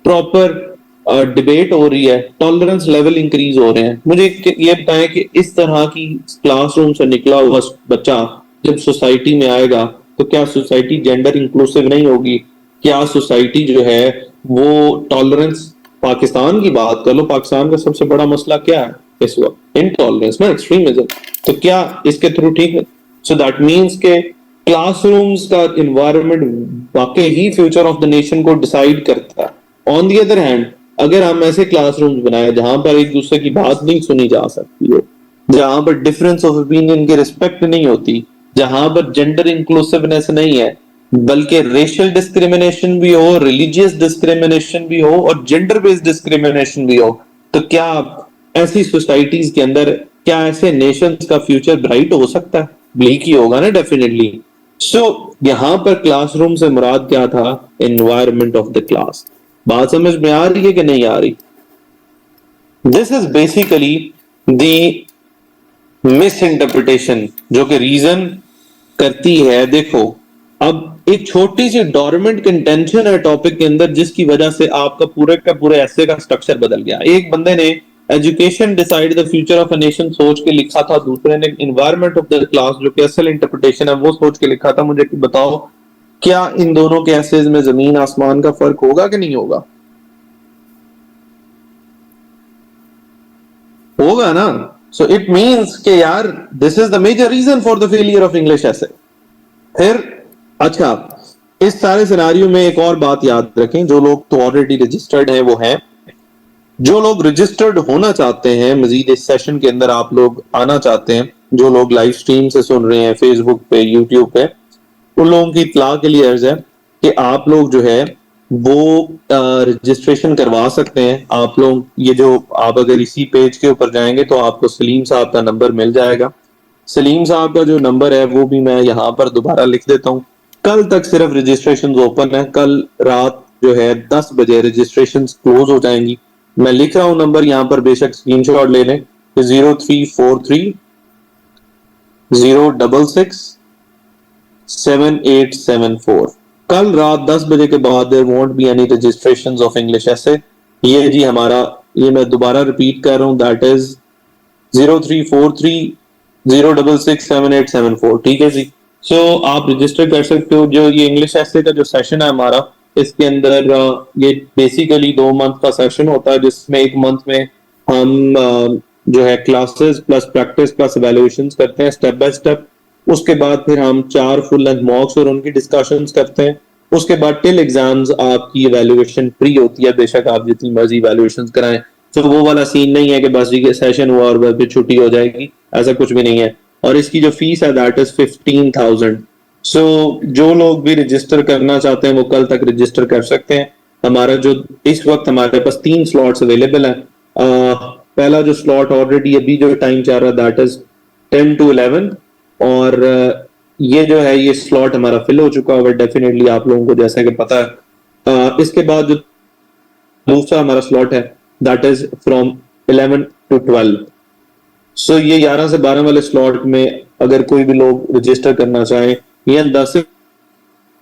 प्रॉपर डिबेट हो रही है, टॉलरेंस लेवल इंक्रीज हो रहे हैं। मुझे ये बताएं कि इस तरह की क्लासरूम से निकला हुआ बच्चा जब सोसाइटी में आएगा तो क्या सोसाइटी जेंडर इंक्लूसिव नहीं होगी? क्या सोसाइटी जो है वो टॉलरेंस, पाकिस्तान की बात कर लो, पाकिस्तान का सबसे बड़ा मसला क्या है इस वक्त? इनटॉलरेंस ना, एक्सट्रीमिज्म। तो क्या इसके थ्रू ठीक है? सो दैट मीन्स के क्लासरूम्स का इन्वायरमेंट वाकई ही फ्यूचर ऑफ द नेशन को डिसाइड करता है। ऑन दी अदर हैंड, अगर हम ऐसे क्लासरूम्स बनाए जहां पर एक दूसरे की बात नहीं सुनी जा सकती हो, जहां पर डिफरेंस ऑफ ओपिनियन की रिस्पेक्ट नहीं होती, जहां पर जेंडर इंक्लूसिवनेस नहीं है, बल्कि रेशियल डिस्क्रिमिनेशन भी हो, रिलीजियस डिस्क्रिमिनेशन भी हो और जेंडर बेस्ड डिस्क्रिमिनेशन भी हो, तो क्या ऐसी सोसाइटीज के अंदर, क्या ऐसे नेशंस का फ्यूचर ब्राइट हो सकता है? ब्लीक ही होगा ना, डेफिनेटली। सो यहां पर क्लासरूम से मुराद क्या था? Environment of the class. बात समझ में आ रही है कि नहीं आ रही? This is basically the miss interpretation जो कि रीजन करती है। देखो, अब एक छोटी सी डोरमेंट कंटेंशन है टॉपिक के अंदर, जिसकी वजह से आपका पूरे का पूरे ऐसे का स्ट्रक्चर बदल गया। एक बंदे ने education decide the future of a nation सोच के लिखा था, दूसरे ने एनवायरनमेंट ऑफ द क्लास जो कि असल इंटरप्रिटेशन है वो सोच के लिखा था। मुझे बताओ, क्या इन दोनों के एसेज में जमीन आसमान का फर्क होगा कि नहीं होगा? होगा ना। सो इट मींस कि यार, this is the major reason for the failure of English essay. फिर अच्छा, इस सारे सिनारियो में एक और बात याद रखें, जो लोग तो ऑलरेडी रजिस्टर्ड हैं वो हैं, जो लोग रजिस्टर्ड होना चाहते हैं मजीद इस सेशन के अंदर, आप लोग आना चाहते हैं, जो लोग लाइव स्ट्रीम से सुन रहे हैं फेसबुक पे, यूट्यूब पे, उन लोगों की इत्तला के लिए अर्ज है कि आप लोग जो है वो रजिस्ट्रेशन करवा सकते हैं। आप लोग ये जो, आप अगर इसी पेज के ऊपर जाएंगे तो आपको सलीम साहब का नंबर मिल जाएगा। सलीम साहब का जो नंबर है वो भी मैं यहाँ पर दोबारा लिख देता हूँ। कल तक सिर्फ रजिस्ट्रेशन ओपन है, कल रात जो है 10 बजे रजिस्ट्रेशन क्लोज हो जाएंगी। मैं लिख रहा हूँ नंबर यहाँ पर, बेशक स्क्रीनशॉट ले लें, 0343 066 7874। कल रात 10 बजे के बाद there won't be any registrations of English essay. ये जी हमारा, ये मैं दोबारा रिपीट कर रहा हूँ, दैट इज 0343 066 7874। ठीक है जी। सो आप रजिस्टर कर सकते हो। जो ये इंग्लिश ऐसे का जो सेशन है हमारा, इसके अंदर ये बेसिकली 2 मंथ का सेशन होता है, जिसमें एक मंथ में हम जो है classes plus practice plus evaluation करते हैं स्टेप बाय स्टेप। उसके बाद फिर हम 4 फुल लेंथ मॉक्स और उनकी डिस्कशंस करते हैं। उसके बाद टिल एग्जाम्स आपकी इवैल्यूएशन फ्री होती है, बेशक आप जितनी मर्जी इवैल्यूएशन कराएं। तो वो वाला सीन नहीं है कि बस ये सेशन हुआ और फिर छुट्टी हो जाएगी, ऐसा कुछ भी नहीं है। और इसकी जो फीस है दैट इज 15,000। सो जो लोग भी रजिस्टर करना चाहते हैं वो कल तक रजिस्टर कर सकते हैं। हमारा जो इस वक्त हमारे पास 3 स्लॉट्स अवेलेबल हैं। पहला जो स्लॉट ऑलरेडी अभी जो टाइम चल रहा है दैट इज 10 to 11, और ये जो है ये स्लॉट हमारा फिल हो चुका है डेफिनेटली, आप लोगों को जैसा कि पता है। इसके बाद जो दूसरा हमारा स्लॉट है दैट इज फ्रॉम 11 to 12। सो ये 11 से 12 वाले स्लॉट में अगर कोई भी लोग रजिस्टर करना चाहें या 10 से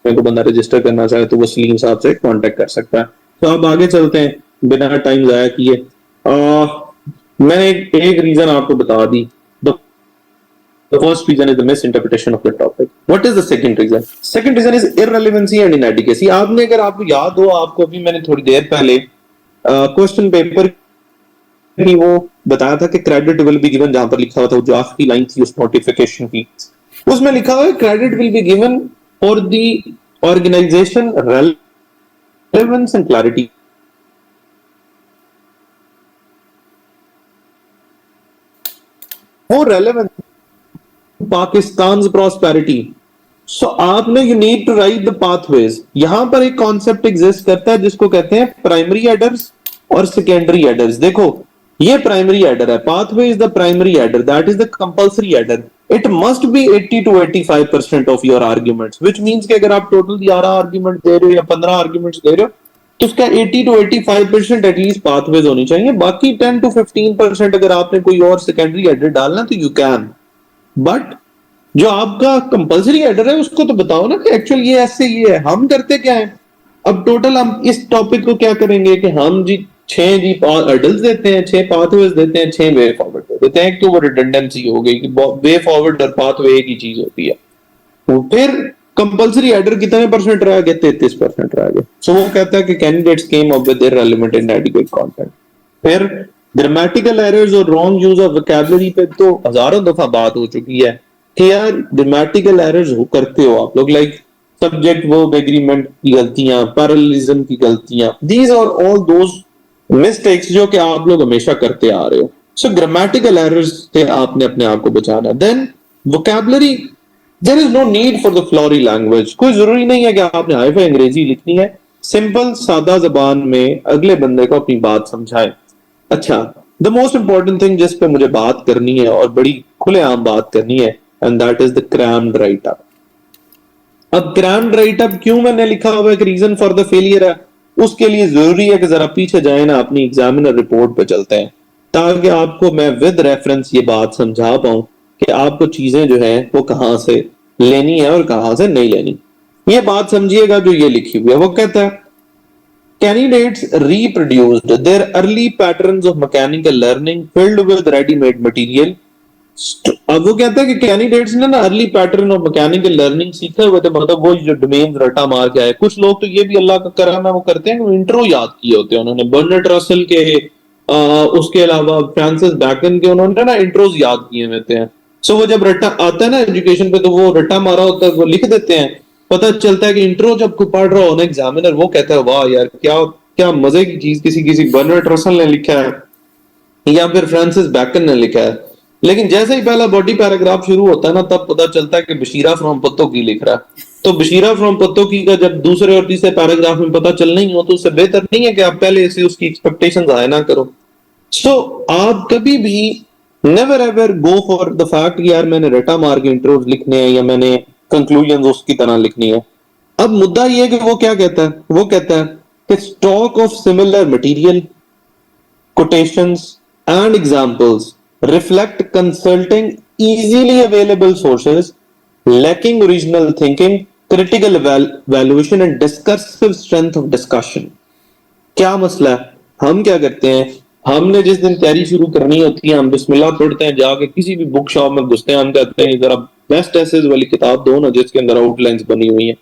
मेरे को बंदा रजिस्टर करना चाहे तो वो सलीम साहब से कांटेक्ट कर सकता है। तो अब आगे चलते हैं बिना टाइम जाया किए। मैंने एक रीजन आपको बता दी। The first reason is the misinterpretation of the topic. What is the second reason? Second reason is irrelevancy and inadequacy. आपने अगर आपको याद हो, आपको अभी मैंने थोड़ी देर पहले क्वेश्चन पेपर की वो बताया था कि क्रेडिट विल बी गिवन, जहां पर लिखा हुआ था जो आखिरी लाइन थी उस नोटिफिकेशन की, उसमें लिखा हुआ है credit will be given for the organisation relevance and clarity. वो रेलेवेंस पाकिस्तान प्रॉस्पेरिटी। सो आपने you need to write the pathways. यहां पर एक कॉन्सेप्ट एग्जिस्ट करता है जिसको कहते हैं प्राइमरी एडर्स और सेकेंडरी एडर्स। देखो ये प्राइमरी एडर है, pathway is the primary adder, that is the compulsory adder. It must be 80 to 85% of your arguments, which means कि अगर आप टोटल 11 आर्ग्यूमेंट दे रहे हो या 15 आर्ग्यूमेंट्स दे रहे हो तो उसका 80 to 85% एटलीस्ट पाथवेज होनी चाहिए। बाकी 10 to 15% अगर आपने कोई और सेकेंडरी एडर डालना तो यू कैन, बट जो आपका कंपल्सरी एडर है उसको तो बताओ ना कि एक्चुअल ये ऐसे ये है। हम करते क्या है, अब टोटल हम इस टॉपिक को क्या करेंगे कि हम जी 6 जी एडल्ट देते हैं, 6 पाथवेज देते हैं, 6 वे फॉरवर्ड दे देते हैं, क्यों वो रिडंडेंसी हो गई कि वे फॉरवर्ड और पाथवे एक ही चीज होती है। तो फिर कंपल्सरी एडर कितने परसेंट रह गए? 33% रह गए। सो वो कहता है कि candidates came up with irrelevant and inadequate content. फिर ग्रामेटिकल एरर्स और रॉन्ग यूज ऑफ वोकैबुलरी पे तो हजारों दफा बात हो चुकी है कि यार ग्रामेटिकल एरर्स हो करते हो आप लोग, लाइक सब्जेक्ट वर्ब एग्रीमेंट की गलतियां, पैरेललिज्म की गलतियां, these are all those mistakes जो कि आप लोग हमेशा करते आ रहे हो। सो ग्रामेटिकल एरर्स से आपने अपने आप को बचाना। Then vocabulary, there is no need for the flowery language. कोई जरूरी नहीं है कि आपने हाई-फाई अंग्रेजी लिखनी है, सिंपल सादा जबान में अगले बंदे को अपनी बात समझाए। अच्छा, द मोस्ट इंपॉर्टेंट थिंग जिस पे मुझे बात करनी है और बड़ी खुलेआम बात करनी है, and that is the crammed right up. अब क्रैम्ड राइट अप क्यों मैंने लिखा हुआ है कि रीजन फॉर द फेलियर है, उसके लिए जरूरी है कि जरा पीछे जाए ना, अपनी एग्जामिनर रिपोर्ट पे चलते हैं, ताकि आपको मैं विद रेफरेंस ये बात समझा पाऊं कि आपको चीजें जो है वो कहां से लेनी है और कहां से नहीं लेनी। ये बात समझिएगा जो ये लिखी हुई है। वो कहता है candidates reproduced their early patterns of mechanical learning filled with ready-made material। अब वो कहता है कि कैंडिडेट्स ने ना early pattern of mechanical learning सीखे हुए थे, मतलब वो जो डोमेन रटा मार के आए। कुछ लोग तो ये भी अल्लाह का करम है वो करते हैं कि इंट्रो याद किए होते हैं उन्होंने, बर्नार्ड रसल के उसके अलावा फ्रांसिस बैकन के उन्होंने ना इंट्रोज याद किए होते हैं। सो वो जब रट्टा आता है ना एजुकेशन पे तो वो रट्टा मारा होता है, वो लिख देते हैं। पता चलता है कि इंट्रो जब कोई पढ़ रहा हो ना एग्जामिनर, वो कहता है वाह यार क्या क्या मजे की चीज किसी किसी बर्नार्ड रसल ने लिखा है या फिर फ्रांसिस बैकन ने लिखा है। लेकिन जैसे ही पहला बॉडी पैराग्राफ शुरू होता है ना, तब पता चलता है कि बशीरा फ्रॉम पत्तोकी लिख रहा है। तो बशीरा फ्रॉम पत्तोकी का जब दूसरे और तीसरे पैराग्राफ में पता चल नहीं हो तो उससे बेहतर नहीं है कि आप पहले से उसकी एक्सपेक्टेशंस आए ना करो। सो आप कभी भी never ever go for the fact कि यार मैंने रटा मार के इंट्रोज लिखने हैं या मैंने कंक्लूजन उसकी तरह लिखनी है। अब मुद्दा ये है कि वो क्या कहता है, वो कहता है कि stock of similar material, quotations and examples reflect consulting easily available sources, lacking original thinking, critical evaluation and discursive strength of discussion। क्या मसला है? हम क्या करते हैं, हमने जिस दिन तैयारी शुरू करनी होती है हम बिस्मिल्लाह पढ़ते हैं, जाके किसी भी बुक शॉप में घुसते हैं, हम कहते हैं जरा बेस्ट एसेज वाली किताब दो ना जिसके अंदर आउटलाइंस बनी हुई है।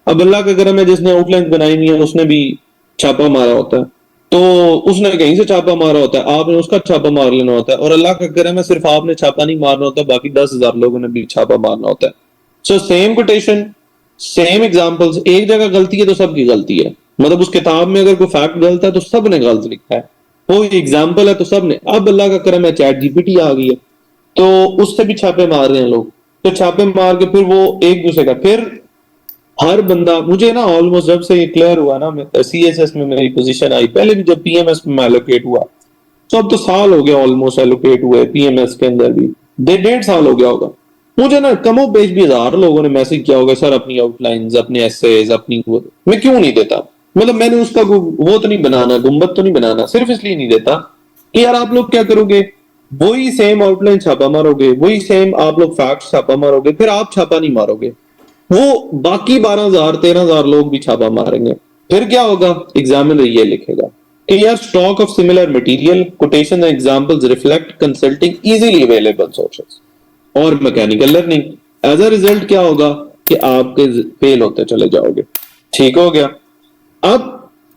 अब अल्लाह का करम है जिसने आउटलाइंस बनाई हुई है उसने भी छापा मारा होता है, तो उसने कहीं से छापा मारा होता है, आपने उसका छापा मार लेना होता है। और अल्लाह का करम है सिर्फ आपने छापा नहीं मारना होता, बाकी 10,000 लोगों ने भी छापा मारना होता है। So same quotation, same examples, एक जगह गलती है तो सबकी गलती है। मतलब उस किताब में अगर कोई फैक्ट गलत है तो सबने गलत लिखा है, कोई एग्जाम्पल है तो सबने। अब अल्लाह का करम है चैट जीपीटी आ गई है तो उससे भी छापे मार रहे हैं लोग, तो छापे मार के फिर वो एक दूसरे का, फिर हर बंदा, मुझे ना ऑलमोस्ट जब से ये क्लियर हुआ ना सीएसएस में मेरी पोजीशन आई, पहले भी जब पीएमएस में एलोकेट हुआ, तो अब तो साल हो गया ऑलमोस्ट एलोकेट हुए पीएमएस के अंदर भी, 1.5 साल हो गया होगा। मुझे ना कमो पेश भी 1000 लोगों ने मैसेज किया होगा सर अपनी आउटलाइंस, अपने एसेज, अपनी मैं क्यों नहीं देता। मतलब मैंने उसका वो तो नहीं बनाना, गुंबद तो नहीं बनाना, सिर्फ इसलिए नहीं देता कि यार आप लोग क्या करोगे, वही सेम आउटलाइन छापा मारोगे, वही सेम आप लोग फैक्ट छापा मारोगे, फिर आप छापा नहीं मारोगे। वो बाकी 12,000 13,000 लोग भी छापा मारेंगे। फिर क्या होगा, एग्जामिनर ये लिखेगा कि यार stock of similar material, quotation and examples reflect consulting easily available sources और mechanical learning. As a result क्या होगा कि आपके फेल होते चले जाओगे। ठीक हो गया। अब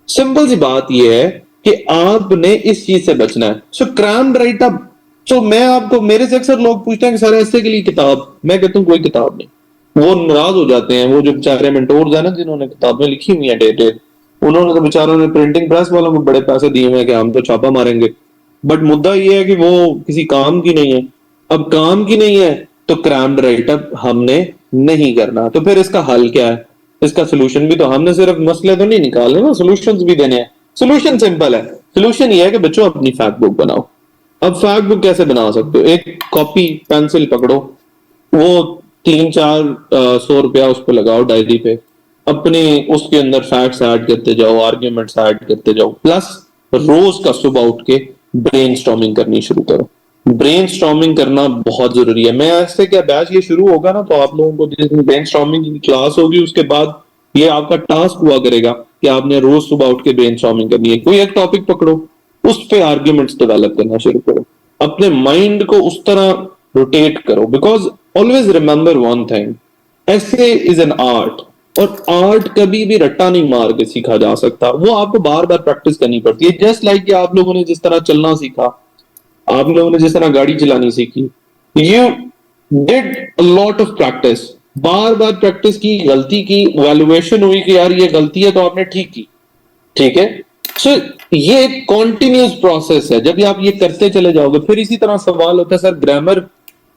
सिंपल सी बात यह है कि आपने इस चीज से बचना है। सो क्रैम्ड राइट अप, सो मैं आपको, मेरे से अक्सर लोग पूछते हैं कि सर ऐसे के लिए किताब, मैं कहता हूं कोई किताब नहीं। वो नाराज हो जाते हैं, वो जो बेचारे मेंटोर्स हैं ना जिन्होंने किताबें लिखी हुई हैं डेटे, उन्होंने तो बेचारों ने प्रिंटिंग प्रेस वालों को बड़े पैसे दिए हुए हैं कि हम तो छापा मारेंगे, बट मुद्दा ये है कि वो किसी काम की नहीं है। अब काम की नहीं है तो क्रैम्ड राइट अप हमने नहीं करना। तो फिर इसका हल क्या है, इसका सोल्यूशन भी तो हमने सिर्फ मसले तो नहीं निकालने ना, सोल्यूशन भी देने हैं। सोल्यूशन सिंपल है, सोल्यूशन ये है कि बच्चों अपनी फैक्ट बुक बनाओ। अब फैक्ट बुक कैसे बना सकते हो, एक कॉपी पेंसिल पकड़ो, वो 3-4 100 रुपया उस पर लगाओ डायरी पे, अपने उसके अंदर फैक्ट्स ऐड करते जाओ, आर्ग्यूमेंट्स ऐड करते जाओ, प्लस रोज का सुबह उठ के ब्रेनस्टॉर्मिंग करनी शुरू करो। ब्रेनस्टॉर्मिंग करना बहुत जरूरी है। मैं ऐसे क्या बैच ये शुरू होगा ना, तो आप लोगों को जिस दिन ब्रेनस्टॉर्मिंग की क्लास होगी उसके बाद ये आपका टास्क हुआ करेगा कि आपने रोज सुबह उठ के ब्रेनस्टॉर्मिंग करनी है। कोई एक टॉपिक पकड़ो, उस पे आर्ग्यूमेंट्स डेवलप करना शुरू करो, अपने माइंड को उस तरह रोटेट करो। Because always remember one thing, ऐसे इज एन आर्ट, और आर्ट कभी भी रट्टा नहीं मार के सीखा जा सकता, वो आपको बार बार प्रैक्टिस करनी पड़ती है। जस्ट लाइक कि आप लोगों ने जिस तरह चलना सीखा, आप लोगों ने जिस तरह गाड़ी चलानी सीखी, you did a lot of practice, bar bar practice की, गलती की, वैल्यूएशन हुई कि यार ये गलती है तो आपने ठीक की। ठीक है। सो ये एक कॉन्टिन्यूस प्रोसेस है, जब आप ये करते चले जाओगे। फिर इसी तरह सवाल होता है सर ग्रामर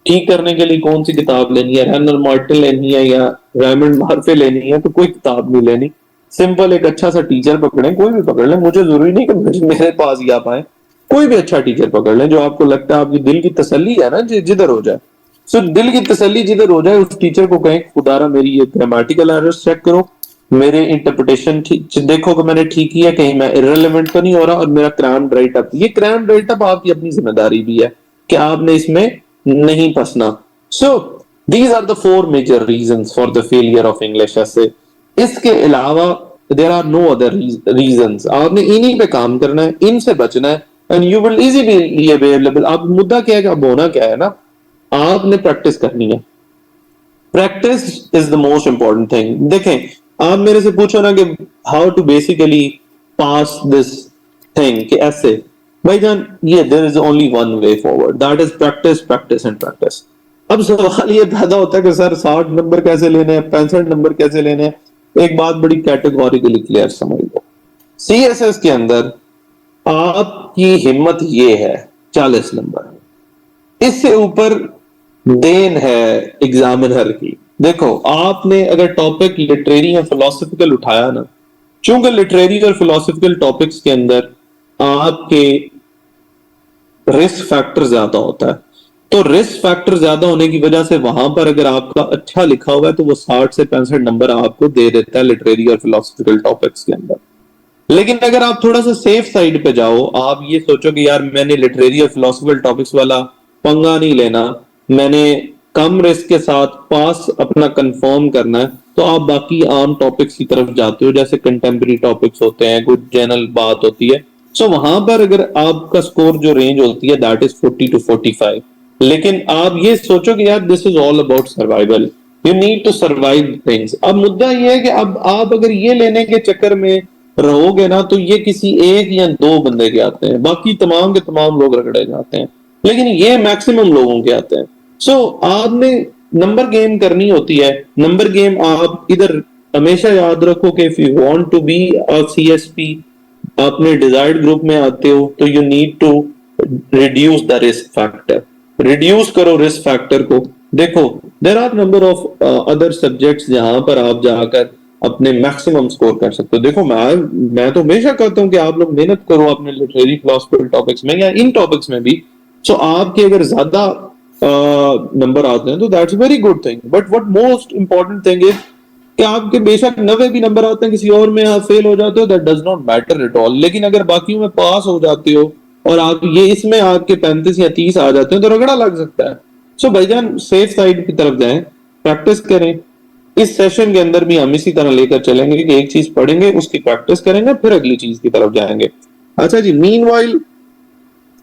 ठीक करने के लिए कौन सी किताब लेनी है, रैनल मार्टिन लेनी है या रेमंड मार्फे लेनी है, तो कोई किताब नहीं लेनी। सिंपल एक अच्छा सा टीचर पकड़े, कोई भी पकड़ ले, मुझे जरूरी नहीं कि मेरे पास ही आप आए, कोई भी अच्छा टीचर पकड़ ले जो आपको लगता है आपकी दिल की तसल्ली है ना जिधर हो जाए। सो दिल की तसल्ली जिधर हो जाए, उस टीचर को कहें खुदारा मेरी ये ग्रामेटिकल एरर्स चेक करो, मेरे इंटरप्रिटेशन देखो कि मैंने ठीक किया, कहीं मैं इररिलेवेंट तो नहीं हो रहा, और मेरा क्रैम्ड राइट अप, ये क्रैम्ड राइट अप आपकी अपनी जिम्मेदारी भी है कि आपने इसमें नहीं फंसना। So these are the 4 major reasons for the failure of English ऐसे। इसके अलावा there are no other reasons. आपने इन्हीं पे काम करना है, इनसे बचना है, and you will easily available. अब मुद्दा क्या है कि अब होना क्या है ना, आपने प्रैक्टिस करनी है। Practice is the most important thing. देखें, आप मेरे से पूछो ना कि how to basically pass this thing, कि ऐसे भाईजान, ये there is only one way forward, that is practice, practice and practice. अब सवाल ये पैदा होता है कि सर 60 नंबर कैसे लेने हैं, 65 नंबर कैसे लेने हैं। एक बात बड़ी कैटेगोरिकली क्लियर समझ लो, सीएसएस के अंदर आपकी हिम्मत ये है 40 नंबर, इससे ऊपर देन है एग्जामिनर की। देखो, आपने अगर टॉपिक लिटरेरी या फिलोसफिकल उठाया ना, चूंकि लिटरेरी और फिलोसफिकल टॉपिक्स के अंदर आपके रिस्क फैक्टर ज्यादा होता है, तो रिस्क फैक्टर ज्यादा होने की वजह से वहां पर अगर आपका अच्छा लिखा हुआ है तो वो 60 से 65 नंबर आपको दे देता है लिटरेरी और फिलोसफिकल टॉपिक्स के अंदर। लेकिन अगर आप थोड़ा सा सेफ साइड पे जाओ, आप ये सोचो कि यार मैंने लिटरेरी और फिलोसफिकल टॉपिक्स वाला पंगा नहीं लेना, मैंने कम रिस्क के साथ पास अपना कंफर्म करना है, तो आप बाकी आम टॉपिक्स की तरफ जाते हो, जैसे कंटेम्प्रेरी टॉपिक्स होते हैं, कुछ जनरल बात होती है। सो वहां पर अगर आपका स्कोर जो रेंज होती है दैट इज 40 to 45। लेकिन आप ये सोचो कि यार this is all about survival, you need to survive things. अब मुद्दा ये है कि अब आप अगर ये लेने के चक्कर में रहोगे ना, तो ये किसी एक या दो बंदे के आते हैं, बाकी तमाम के तमाम लोग रगड़े जाते हैं, लेकिन ये मैक्सिमम लोगों के आते हैं। सो आपने नंबर गेम करनी होती है। नंबर गेम आप इधर हमेशा याद रखो कि if you want to be a CSP, अपने डिजायर्ड ग्रुप में आते हो, तो you need to reduce the risk factor, reduce करो रिस्क फैक्टर को। देखो, there are number of other subjects जहां पर आप जाकर अपने मैक्सिमम स्कोर कर सकते हो। देखो, मैं तो हमेशा कहता हूं कि आप लोग मेहनत करो अपने लिटरेरी फिलोसफिकल टॉपिक्स में या इन टॉपिक्स में भी। सो आपके अगर ज्यादा नंबर आते हैं तो that's very good thing, but what most important thing is कि आपके बेशक 90 भी नंबर आते हैं, किसी और में आप फेल हो जाते हो, that does not matter at all. लेकिन अगर बाकी में पास हो जाते हो और आप ये इसमें आपके 35 या 30 आ जाते हैं तो रगड़ा लग सकता है। सो भाईजान, सेफ साइड की तरफ जाएं, प्रैक्टिस करें, इस सेशन के अंदर भी हम इसी तरह लेकर चलेंगे कि एक चीज पढ़ेंगे, उसकी प्रैक्टिस करेंगे, फिर अगली चीज की तरफ जाएंगे। अच्छा जी, मीनवाइल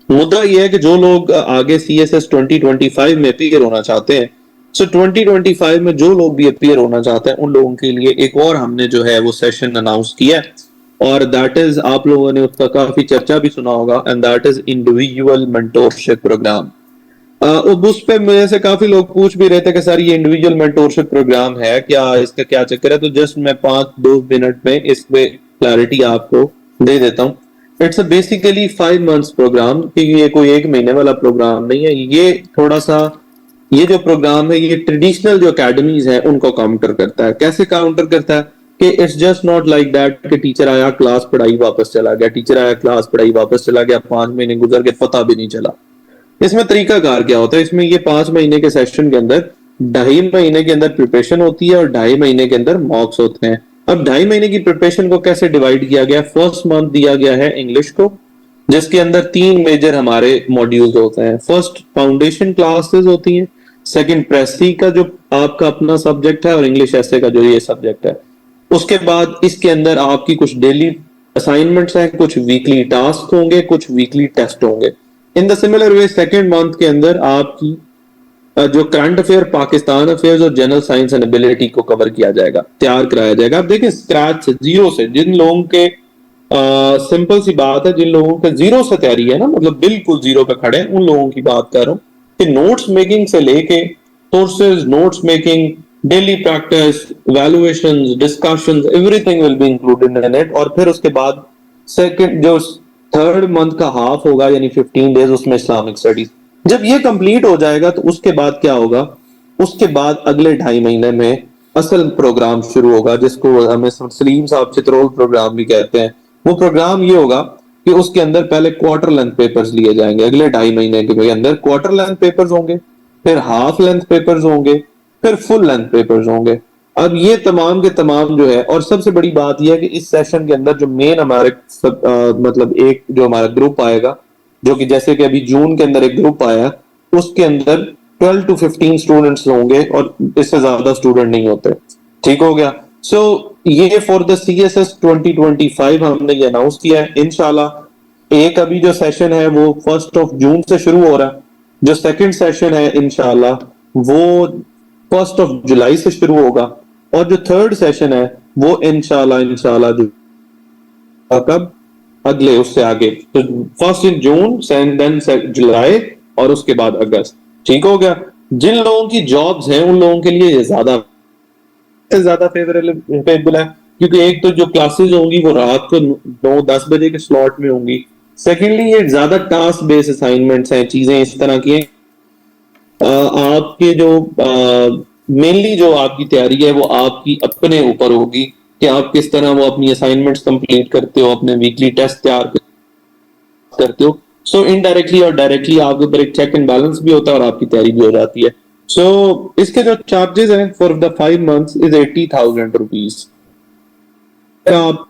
मुद्दा यह है कि जो लोग आगे CSS 2025 में अपीयर होना चाहते हैं, सो 2025 में जो लोग भी अपीयर होना चाहते हैं उन लोगों के लिए एक और हमने जो है वो सेशन अनाउंस किया है, और दैट इज, आप लोगों ने उसका काफी चर्चा भी सुना होगा, and that is individual mentorship program. उस पे मेरे से काफी लोग पूछ भी रहे थे कि सर ये इंडिविजुअल मेंटोरशिप प्रोग्राम है क्या, इसका क्या चक्कर है, तो जस्ट मैं 5-2 मिनट में इस पे क्लैरिटी आपको दे देता हूँ। It's a basically 5 months program, क्योंकि ये कोई एक महीने वाला प्रोग्राम नहीं है। ये थोड़ा सा, ये जो प्रोग्राम है ये ट्रेडिशनल जो अकेडमीज है उनको काउंटर करता है। कैसे काउंटर करता है कि it's just not like that कि टीचर आया, क्लास पढ़ाई, वापस चला गया, टीचर आया, क्लास पढ़ाई, वापस चला गया, 5 महीने गुजर गए, पता भी नहीं चला। इसमें तरीकाकार क्या होता है, इसमें ये 5 महीने के सेशन के अंदर 2.5 महीने के अंदर प्रिपरेशन होती है और 2.5 महीने के अंदर मॉक्स होते हैं। अब 2.5 महीने की प्रिपरेशन को कैसे डिवाइड किया गया? फर्स्ट मंथ दिया गया है इंग्लिश को, जिसके अंदर 3 मेजर हमारे मॉड्यूल्स होते हैं। फर्स्ट फाउंडेशन क्लासेस होती हैं, सेकंड प्रेसी का जो आपका अपना सब्जेक्ट है, और इंग्लिश ऐसे का जो ये सब्जेक्ट है। उसके बाद इसके अंदर आपकी कुछ डेली असाइनमेंट्स हैं, कुछ वीकली टास्क होंगे, कुछ वीकली टेस्ट होंगे। In the similar way second month के अंदर आपकी जो करंट अफेयर, पाकिस्तान अफेयर्स और जनरल साइंस एंड एबिलिटी को कवर किया जाएगा, तैयार कराया जाएगा। आप देखें, स्क्रैच से, जीरो से, जिन लोगों के सिंपल सी बात है, जिन लोगों के जीरो से तैयारी है ना, मतलब बिल्कुल जीरो पे खड़े हैं, उन लोगों की बात कर रहा हूँ कि नोट्स मेकिंग से लेके sources, notes making, daily practice, valuations, discussions, everything will be included in it. और फिर उसके बाद सेकंड जो थर्ड मंथ का हाफ होगा, यानी 15 डेज, उसमें इस्लामिक स्टडीज। जब ये कंप्लीट हो जाएगा तो उसके बाद क्या होगा? उसके बाद अगले 2.5 महीने में असल प्रोग्राम शुरू होगा, जिसको हमें सलीम साहब चित्रोल प्रोग्राम भी कहते हैं। वो प्रोग्राम ये होगा कि उसके अंदर पहले क्वार्टर लेंथ पेपर्स लिए जाएंगे, अगले 2.5 महीने के अंदर क्वार्टर लेंथ पेपर्स होंगे, फिर हाफ लेंथ पेपर्स होंगे, फिर फुल लेंथ पेपर्स होंगे। अब ये तमाम के तमाम जो है, और सबसे बड़ी बात यह है कि इस सेशन के अंदर जो मेन हमारे मतलब एक जो हमारा ग्रुप आएगा, जो कि जैसे कि अभी जून के अंदर एक ग्रुप आया, उसके अंदर 12 to 15 स्टूडेंट्स होंगे और इससे ज्यादा स्टूडेंट नहीं होते। ठीक हो गया? सो ये फॉर द CSS 2025 हमने ये अनाउंस किया है। इंशाल्लाह एक अभी जो सेशन है वो 1 जून से शुरू हो रहा है, जो सेकंड सेशन है इंशाल्लाह वो 1 जुलाई से शुरू होगा, और जो थर्ड सेशन है वो इंशाल्लाह इंशाल्लाह जो कब, अगले उससे आगे, तो 1 जून, देन जुलाई, और उसके बाद अगस्त। ठीक हो गया? जिन लोगों की जॉब्स हैं उन लोगों के लिए ये ज्यादा फेवरेबल है, क्योंकि एक तो जो क्लासेस होंगी वो रात को 9-10 बजे के स्लॉट में होंगी। सेकेंडली ये ज्यादा टास्क बेस्ड असाइनमेंट्स हैं, चीजें इस तरह की हैं। आपके जो मेनली जो आपकी तैयारी है वो आपकी अपने ऊपर होगी कि आप किस तरह वो अपनी असाइनमेंट्स कंप्लीट करते हो, अपने वीकली टेस्ट तैयार करते हो। सो इनडायरेक्टली और डायरेक्टली आपके ऊपर एक चेक एंड बैलेंस भी होता है और आपकी तैयारी भी हो जाती है। सो इसके जो चार्जेस हैं for the 5 months is 80,000 rupees. आप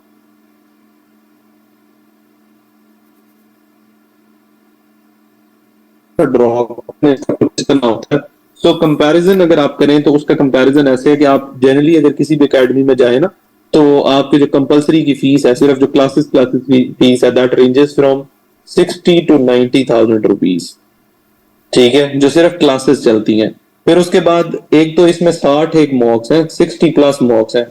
ड्रॉप करना होता है। सो कंपैरिजन अगर आप करें तो उसका कंपैरिजन ऐसे है कि आप जनरली अगर किसी भी एकेडमी में जाए ना, तो आपकी जो कंपलसरी की फीस है, सिर्फ जो क्लासेस की फीस है, that ranges from 60 to 90,000 rupees. ठीक है, जो सिर्फ क्लासेस चलती हैं। फिर उसके बाद एक तो इसमें 60 एक मॉक्स है, 60+ मॉक्स है।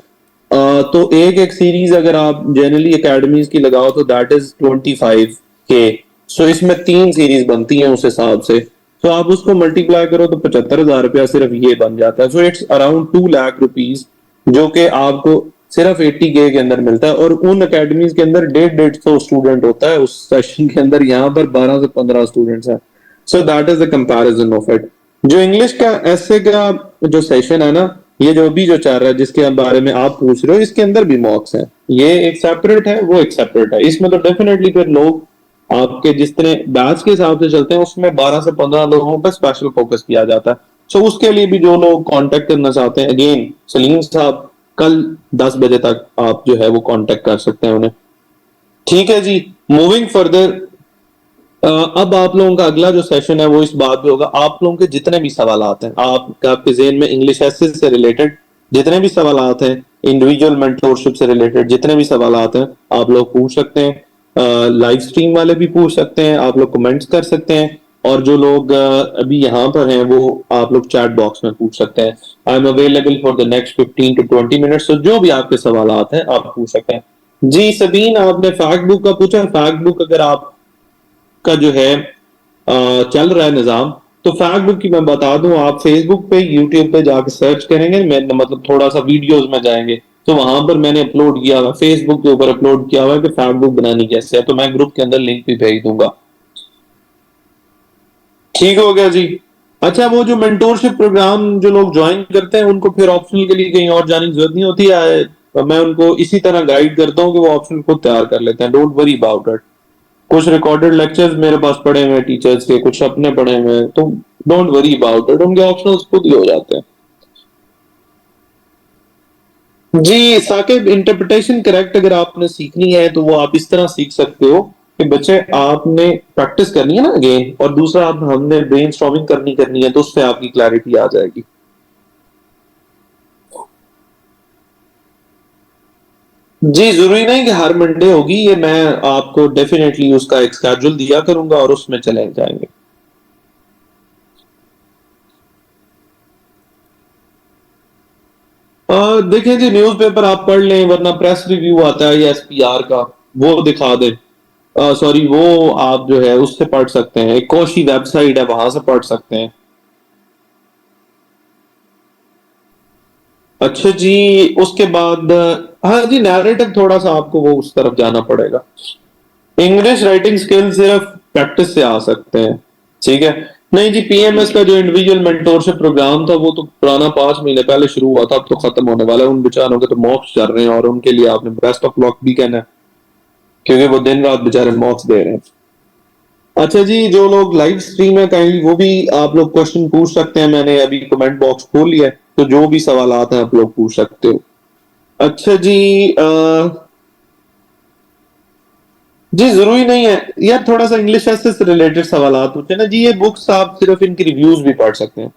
तो एक सीरीज अगर आप जनरली एकेडमीज की लगाओ तो दैट इज 25K। सो इसमें 3 सीरीज बनती हैं उस हिसाब से, तो आप उसको मल्टीप्लाई करो तो 75,000 रुपया सिर्फ ये बन जाता है। So it's around 2 lakh rupees, जो कि आपको सिर्फ 80K के अंदर मिलता है। और उन अकेडमीज के अंदर 150-150 स्टूडेंट होता है उस सेशन के अंदर, यहाँ पर 12 से 15 स्टूडेंट्स हैं। सो that is the comparison of it. जो इंग्लिश का ऐसे का जो सेशन है ना, ये जो भी जो चल रहा है जिसके बारे में आप पूछ रहे हो, इसके अंदर भी मॉक्स हैं। ये एक सेपरेट है, वो एक सेपरेट है। इसमें तो डेफिनेटली फिर लोग आपके जितने बैच के हिसाब से चलते हैं उसमें 12 से 15 लोगों पर स्पेशल फोकस किया जाता है। सो उसके लिए भी जो लोग कांटेक्ट करना चाहते हैं, अगेन सलीम साहब कल 10 बजे तक आप जो है वो कांटेक्ट कर सकते हैं उन्हें। ठीक है जी, मूविंग फर्दर। अब आप लोगों का अगला जो सेशन है वो इस बात पे होगा, आप लोगों के जितने भी सवाल आते हैं, आपके जेहन में इंग्लिश एसेस से रिलेटेड जितने भी सवालात हैं इंडिविजुअल मेंटोरशिप से रिलेटेड, जितने भी सवालात हैं आप लोग पूछ सकते हैं। लाइव स्ट्रीम वाले भी पूछ सकते हैं, आप लोग कमेंट्स कर सकते हैं, और जो लोग अभी यहाँ पर हैं वो आप लोग चैट बॉक्स में पूछ सकते हैं। I am available for the next 15 to 20 minutes, तो जो भी आपके सवालात हैं आप पूछ सकते हैं। जी सबीन, आपने फैक्ट बुक का पूछा। फैक्ट बुक अगर आपका जो है चल रहा है निजाम, तो फैक्ट बुक की मैं बता दूं, आप फेसबुक पे यूट्यूब पे जाके सर्च करेंगे, मैं मतलब थोड़ा सा वीडियोस में जाएंगे तो वहां पर मैंने अपलोड किया हुआ, फेसबुक के ऊपर अपलोड किया हुआ है कि फैक्ट बुक बनानी कैसे है, तो मैं ग्रुप के अंदर लिंक भी भेज दूंगा। ठीक हो गया जी। अच्छा, वो जो मेंटोरशिप प्रोग्राम जो लोग ज्वाइन करते हैं उनको फिर ऑप्शनल के लिए कहीं और जाने की जरूरत नहीं होती है, तो मैं उनको इसी तरह गाइड करता हूँ कि वो ऑप्शन खुद तैयार कर लेते हैं। Don't worry about it. कुछ रिकॉर्डेड लेक्चर्स मेरे पास पड़े हुए हैं टीचर्स के, कुछ अपने पड़े हुए हैं, तो डोंट वरी अबाउट इट, उनके ऑप्शनल्स खुद ही हो जाते हैं। जी साकिब, इंटरप्रिटेशन करेक्ट अगर आपने सीखनी है तो वो आप इस तरह सीख सकते हो कि बच्चे आपने प्रैक्टिस करनी है ना अगेन, और दूसरा आप हमने ब्रेनस्टॉर्मिंग करनी करनी है, तो उससे आपकी क्लैरिटी आ जाएगी। जी जरूरी नहीं कि हर मंडे होगी, ये मैं आपको डेफिनेटली उसका एक स्केड्यूल दिया करूंगा और उसमें चले जाएंगे। देखिए जी, न्यूज़पेपर आप पढ़ लें, वरना प्रेस रिव्यू आता है या एसपीआर का, वो दिखा दें। सॉरी, वो आप जो है उससे पढ़ सकते हैं, एक कोशी वेबसाइट है वहां से पढ़ सकते हैं। अच्छा जी, उसके बाद हाँ जी, नैरेटिव थोड़ा सा आपको वो उस तरफ जाना पड़ेगा। इंग्लिश राइटिंग स्किल सिर्फ प्रैक्टिस से आ सकते हैं। ठीक है। नहीं जी, पीएमएस का जो इंडिविजुअल मेंटोरशिप प्रोग्राम था वो तो पुराना 5 महीने पहले शुरू हुआ था, अब तो खत्म होने वाला है। उन बेचारों के तो मॉक्स चल रहे हैं और उनके लिए आपने बेस्ट ऑफ लक भी कहना है, क्योंकि वो दिन रात बेचारे मॉक्स दे रहे हैं। अच्छा जी, जो लोग लाइव स्ट्रीम है काइंडली वो भी आप लोग क्वेश्चन पूछ सकते हैं, मैंने अभी कमेंट बॉक्स खोल लिया है, तो जो भी सवालात हैं आप लोग पूछ सकते हो। अच्छा जी, जी जरूरी नहीं है यार, थोड़ा सा इंग्लिश ऐसे से रिलेटेड सवालात होते हैं ना जी, ये बुक्स आप सिर्फ इनकी रिव्यूज भी पढ़ सकते हैं।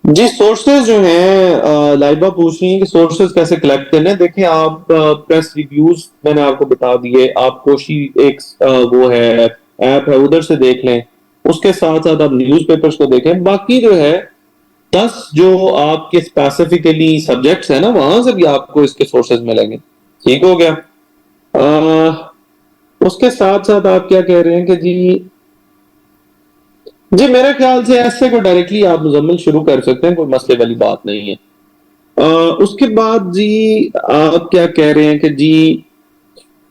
जी सोर्सेज जो हैं, लाइबा पूछ रही है कि सोर्सेज कैसे कलेक्ट करने हैं। देखिए आप प्रेस रिव्यूज मैंने आपको बता दिए, आप कोशी एक वो है ऐप है, उधर से देख लें। उसके साथ साथ आप न्यूज़पेपर्स को देखें, बाकी जो है 10 जो आपके स्पेसिफिकली सब्जेक्ट्स है ना, वहां से भी आपको इसके सोर्सेज मिलेंगे। ठीक हो गया। उसके साथ साथ आप क्या कह रहे हैं कि जी, जी मेरे ख्याल से ऐसे को डायरेक्टली आप मुजम्मिल शुरू कर सकते हैं, कोई मसले वाली बात नहीं है। उसके बाद जी आप क्या कह रहे हैं कि जी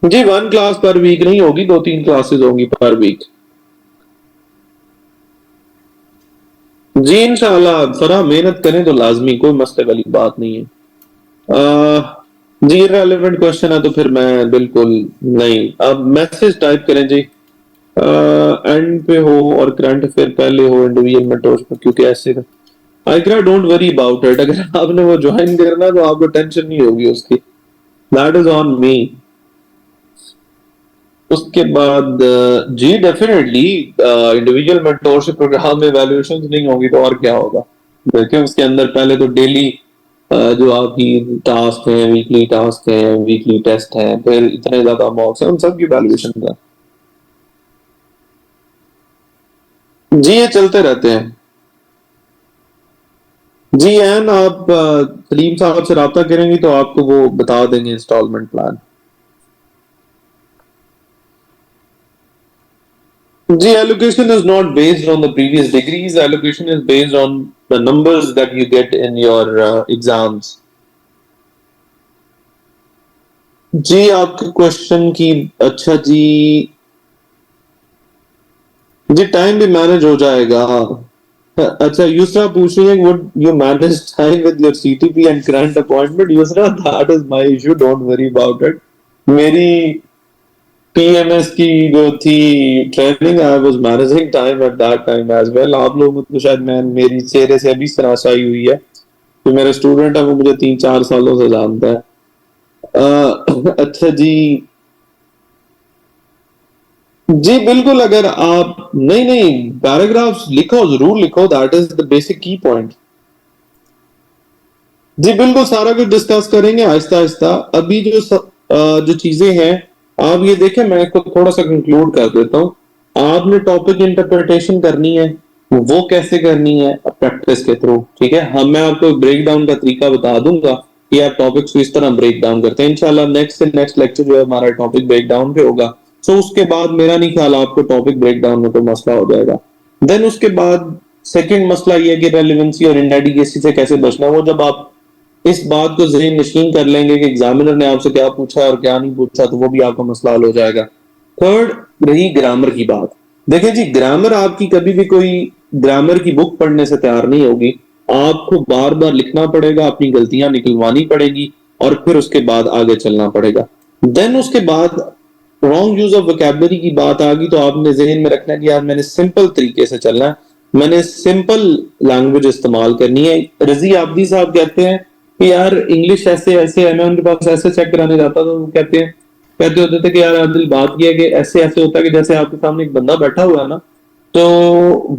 1 क्लास पर वीक नहीं होगी, 2-3 क्लासेस होंगी पर वीक। जी इंशाल्लाह फरा मेहनत करें तो लाजमी, कोई मसले वाली बात नहीं है। जी रेलेवेंट क्वेश्चन है तो फिर मैं बिल्कुल नहीं, अब मैसेज टाइप करें जी। एंड पे हो और करंट अफेयर पहले हो इंडिविजुअल मेंटोर्स पर, क्योंकि ऐसे आइकरा डोंट वरी अबाउट इट, अगर आपने वो ज्वाइन करना तो आपको टेंशन नहीं होगी उसकी, दैट इज ऑन मी। उसके बाद जी डेफिनेटली इंडिविजुअल मेंटोरशिप प्रोग्राम में वैल्यूएशन नहीं होगी तो और क्या होगा। देखिए उसके अंदर पहले तो डेली जो आपकी टास्क है, वीकली टास्क है, वीकली टेस्ट है, फिर इतने ज्यादा मॉक्स है, उन सब की वैल्यूएशन है। जी ये चलते रहते हैं। जी एन, आप सलीम साहब से राब्ता करेंगे तो आपको वो बता देंगे इंस्टॉलमेंट प्लान। जी allocation is not based on the previous degrees, allocation is based on the numbers that you get in your exams। जी आपके क्वेश्चन की, अच्छा जी, जी टाइम भी मैनेज हो जाएगा। अच्छा यूसरा पूछ रही है, would you manage time with your CTP and current appointment? Yusra that is my issue, don't worry about it. मेरी पीएमएस की जो थी training, I was managing time at that time as well. आप लोगों को तो शायद मैं मेरी चेहरे से अभी तराशाई हुई है कि मेरा स्टूडेंट है वो मुझे 3-4 सालों से जानता है। अच्छा जी, जी बिल्कुल, अगर आप नहीं नहीं पैराग्राफ्स लिखो, जरूर लिखो, दैट इज द बेसिक की पॉइंट। जी बिल्कुल, सारा कुछ डिस्कस करेंगे आहिस्ता आहिस्ता। अभी जो चीजें हैं, आप ये देखें, मैं इसको थोड़ा सा कंक्लूड कर देता हूँ। आपने टॉपिक इंटरप्रिटेशन करनी है, वो कैसे करनी है? प्रैक्टिस के थ्रू, ठीक है। हम मैं आपको ब्रेक डाउन का तरीका बता दूंगा कि आप टॉपिक्स को इस तरह ब्रेक डाउन करते हैं। इंशाल्लाह नेक्स्ट से नेक्स्ट लेक्चर जो है हमारा टॉपिक ब्रेक डाउन पे होगा। सो उसके बाद मेरा नहीं ख्याल आपको टॉपिक ब्रेक डाउन में कोई मसला हो जाएगा। देन उसके बाद सेकंड मसला ये है कि रेलिवेंसी और इनडेडिकेसी से कैसे बचना है। वो जब आप इस बात को ज़हन नशीन कर लेंगे कि एग्जामिनर ने आपसे क्या पूछा और क्या नहीं पूछा, तो वो भी आपका मसला हल हो जाएगा। थर्ड रही ग्रामर की बात। देखिए जी, ग्रामर आपकी कभी भी कोई ग्रामर की बुक पढ़ने से तैयार नहीं होगी। आपको बार बार लिखना पड़ेगा, अपनी गलतियां निकलवानी पड़ेगी, और फिर उसके बाद आगे चलना पड़ेगा। देन उसके बाद रॉन्ग यूज ऑफ वोकैबुलरी की बात आ गई, तो आपने जहन में रखना है कि यार मैंने सिंपल तरीके से चलना है, मैंने सिंपल लैंग्वेज इस्तेमाल करनी है। रजी आबदी साहब कहते हैं कि यार इंग्लिश ऐसे ऐसे है। मैं उनके पास ऐसे चेक कराने जाता था, तो वो कहते होते थे कि यार आदिल, बात यह है कि ऐसे ऐसे होता है कि जैसे आपके सामने एक बंदा बैठा हुआ है ना, तो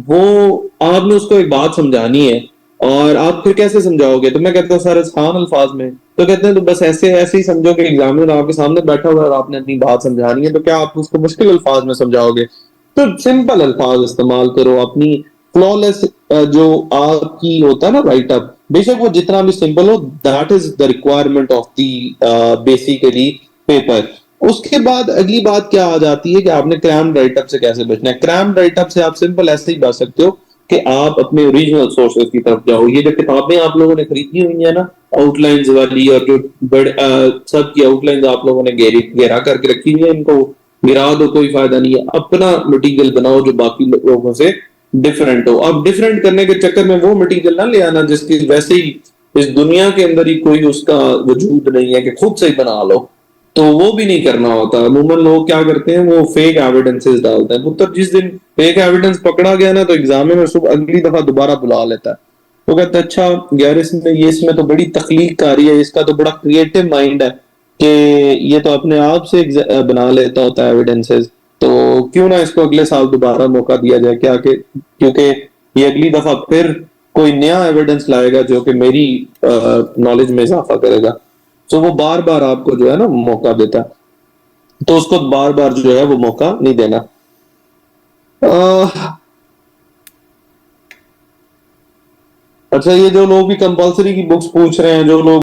वो आपने उसको एक बात समझानी है, और आप फिर कैसे समझाओगे? तो मैं कहता हूँ सर आसान अल्फाज में। तो कहते हैं तो बस ऐसे ऐसे ही समझो कि एग्जामिनर आपके सामने बैठा हुआ है और आपने अपनी बात समझानी है, तो क्या आप उसको मुश्किल अल्फाज में समझाओगे? तो सिंपल अल्फाज इस्तेमाल करो। अपनी फ्लॉलेस जो आपकी होता है ना राइट अप, बेशक वो जितना भी सिंपल हो, that is the requirement of the basically paper. उसके बाद अगली बात क्या आ जाती है कि आपने क्रैम राइट अप से कैसे बचना है। क्रैम राइट अप से आप सिंपल ऐसे ही बच सकते हो कि आप अपने ओरिजिनल सोर्सेज की तरफ जाओ। ये जो किताबें आप लोगों ने खरीदी हुई है ना, आउटलाइंस वाली, और जो बड़े सब की आउटलाइंस आप लोगों ने घेरा करके रखी हुई है, इनको गिरा दो, कोई फायदा नहीं है। अपना मटेरियल बनाओ जो बाकी लोगों से डिफरेंट हो। अब डिफरेंट करने के चक्कर में वो मटेरियल ना ले आना जिसकी वैसे ही इस दुनिया के अंदर ही कोई उसका वजूद नहीं है कि खुद से ही बना लो, तो वो भी नहीं करना होता। अमूमन लोग क्या करते हैं, वो फेक एविडेंसेस डालते हैं। तो जिस दिन फेक एविडेंस पकड़ा गया ना, तो एग्जाम में सुबह अगली दफा दोबारा बुला लेता है। वो कहता है अच्छा यार, इसमें तो बड़ी तख्लीक कारी है, इसका तो बड़ा क्रिएटिव माइंड है कि ये तो अपने आप से बना लेता होता है एविडेंसेस, तो क्यों ना इसको अगले साल दोबारा मौका दिया जाए। क्या कि क्योंकि ये अगली दफा फिर कोई नया एविडेंस लाएगा जो कि मेरी नॉलेज में इजाफा करेगा। तो वो बार बार आपको जो है ना मौका देता है, तो उसको बार बार जो है वो मौका नहीं देना। अह, अच्छा, ये जो लोग भी कंपलसरी की बुक्स पूछ रहे हैं, जो लोग